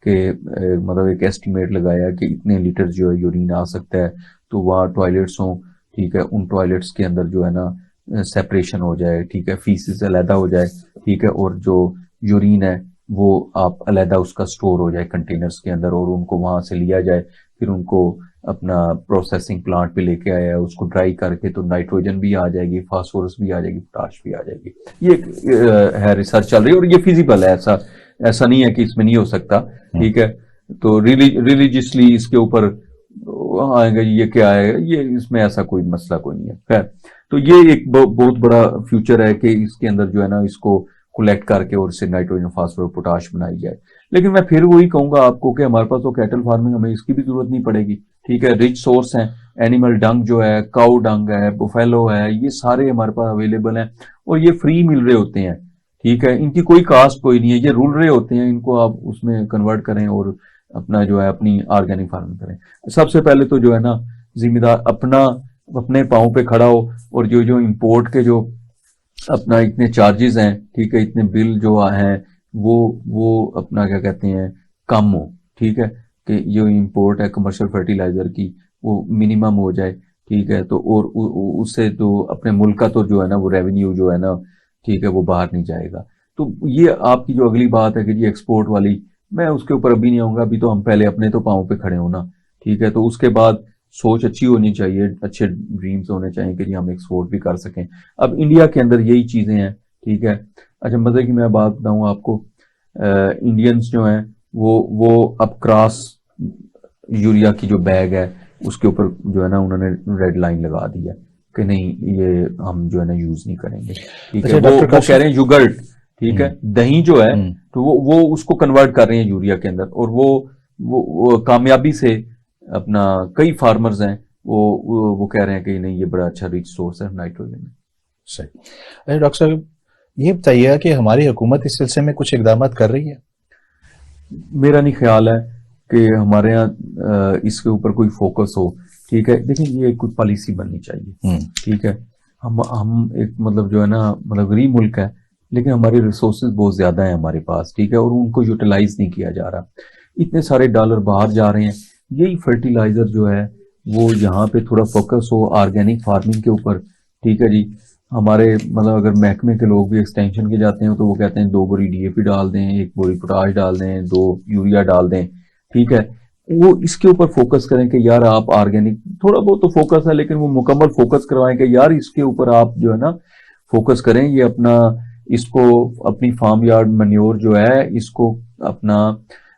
कि मतलब एक एस्टिमेट लगाया है कि इतने लीटर जो है यूरिन आ सकता है, तो वहाँ टॉयलेट्स हों, ठीक है, उन टॉयलेट्स के अंदर जो है ना सेपरेशन हो जाए, ठीक है, फीसिस अलहदा हो जाए, ठीक है, और जो यूरिन है वो आप अलहदा उसका स्टोर हो जाए कंटेनर्स के अंदर, और उनको वहां से लिया जाए, फिर उनको अपना प्रोसेसिंग प्लांट पे लेके आया है, उसको ड्राई करके तो नाइट्रोजन भी आ जाएगी, फास्फोरस भी आ जाएगी, पोटाश भी आ जाएगी। ये है रिसर्च चल रही है और ये फिजिबल है, ऐसा नहीं है कि इसमें नहीं हो सकता, ठीक है। तो रिलीजियसली इसके ऊपर आएगा, ये क्या है, ये इसमें ऐसा कोई मसला कोई नहीं है, खैर। तो ये एक बहुत बड़ा फ्यूचर है कि इसके अंदर जो है ना इसको कलेक्ट करके और इससे नाइट्रोजन, फास्फोरस, पोटाश बनाई जाए। लेकिन मैं फिर वही कहूंगा आपको कि हमारे पास तो कैटल फार्मिंग, हमें इसकी भी जरूरत नहीं पड़ेगी, ठीक है, रिच सोर्स है, एनिमल डंग जो है, काउ डंग है, बुफेलो है, ये सारे हमारे पास अवेलेबल हैं और ये फ्री मिल रहे होते हैं, ठीक है, इनकी कोई कास्ट कोई नहीं है, ये रुल रहे होते हैं, इनको आप उसमें कन्वर्ट करें और अपना जो है अपनी ऑर्गेनिक फार्मिंग करें। सबसे पहले तो जो है ना जिम्मेदार अपने पाँव पे खड़ा हो, और जो इंपोर्ट के जो अपना इतने चार्जेस हैं, ठीक है, इतने बिल जो हैं वो अपना क्या कहते हैं कम हो, ठीक है, कि जो इंपोर्ट है कमर्शियल फर्टिलाइजर की वो मिनिमम हो जाए, ठीक है, तो और उससे तो अपने मुल्क का तो जो है ना वो रेवेन्यू जो है ना, ठीक है, वो बाहर नहीं जाएगा। तो ये आपकी जो अगली बात है कि जी एक्सपोर्ट वाली, मैं उसके ऊपर अभी नहीं आऊंगा, अभी तो हम पहले अपने तो पाँव पे खड़े होना, ठीक है, तो उसके बाद सोच अच्छी होनी चाहिए, अच्छे ड्रीम्स होने चाहिए कि जी हम एक्सपोर्ट भी कर सकें। अब इंडिया के अंदर यही चीजें हैं, ठीक है। अच्छा, मजे की मैं बात बताऊं आपको, इंडियंस जो हैं वो अब क्रॉस यूरिया की जो बैग है उसके ऊपर जो है ना उन्होंने रेड लाइन लगा दी है कि नहीं ये हम जो है ना यूज नहीं करेंगे, ठीक है। वो कह रहे हैं युगर्ट, ठीक है, दही जो है तो वो उसको कन्वर्ट कर रहे हैं यूरिया के अंदर, और वो कामयाबी से अपना कई फार्मर्स हैं वो कह रहे हैं कि नहीं ये बड़ा अच्छा रिच सोर्स है नाइट्रोजन में। सही। अरे डॉक्टर साहब, ये बताइए कि हमारी हुकूमत इस सिलसिले में कुछ इकदाम कर रही है? मेरा नहीं ख्याल है कि हमारे यहाँ इसके ऊपर कोई फोकस हो, ठीक है। देखिए, ये कोई पॉलिसी बननी चाहिए, ठीक है। हम एक मतलब जो है ना मतलब गरीब मुल्क है, लेकिन हमारे रिसोर्सेज बहुत ज्यादा है हमारे पास, ठीक है, और उनको यूटिलाइज नहीं किया जा रहा, इतने सारे डॉलर बाहर जा रहे हैं। यही फर्टिलाइजर जो है वो यहाँ पे थोड़ा फोकस हो ऑर्गेनिक फार्मिंग के ऊपर, ठीक है जी। हमारे मतलब अगर महकमे के लोग भी एक्सटेंशन के जाते हैं तो वो कहते हैं 2 बोरी DAP डाल दें, 1 बोरी पोटाश डाल दें, 2 यूरिया डाल दें, ठीक है। वो इसके ऊपर फोकस करें कि यार आप ऑर्गेनिक, थोड़ा बहुत तो फोकस है लेकिन वो मुकम्मल फोकस करवाएं कि यार इसके ऊपर आप जो है ना फोकस करें, ये अपना इसको अपनी फार्म यार्ड मैन्योर जो है, इसको अपना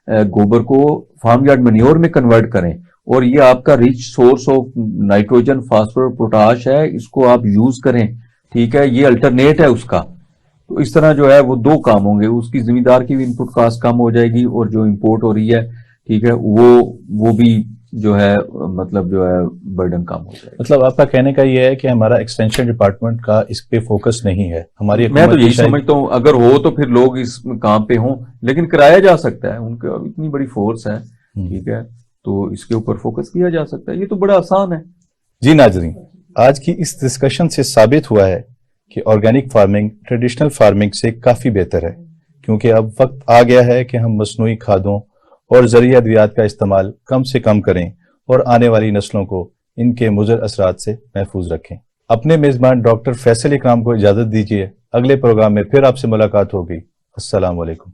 गोबर को फार्म यार्ड मैन्योर में कन्वर्ट करें, और ये आपका rich source of nitrogen, phosphorus, potash है, इसको आप यूज करें। ठीक है, ये अल्टरनेट है उसका। तो इस तरह जो है वो दो काम होंगे, उसकी जिम्मेदार की भी इनपुट कास्ट कम हो जाएगी, और जो इंपोर्ट हो रही है, ठीक है, वो भी जो है मतलब जो है बर्डन कम हो जाएगा। मतलब आपका कहने का ये है कि हमारा एक्सटेंशन डिपार्टमेंट का इस पे फोकस नहीं है। हमारी मैं तो यही समझता हूँ, अगर हो तो फिर लोग इस काम पे हों, लेकिन कराया जा सकता है, उनका इतनी बड़ी फोर्स है, ठीक है, तो इसके ऊपर फोकस किया जा सकता है, ये तो बड़ा आसान है। जी नाज़रीन, आज की इस डिस्कशन से साबित हुआ है कि ऑर्गेनिक फार्मिंग ट्रेडिशनल फार्मिंग से काफी बेहतर है, क्योंकि अब वक्त आ गया है कि हम मसनूई खादों और ज़रिया अद्वियात का इस्तेमाल कम से कम करें और आने वाली नस्लों को इनके मुज़र असरात से महफूज रखें। अपने मेज़बान डॉक्टर फैसल इकराम को इजाज़त दीजिए। अगले प्रोग्राम में फिर आपसे मुलाकात होगी। अस्सलाम वालेकुम।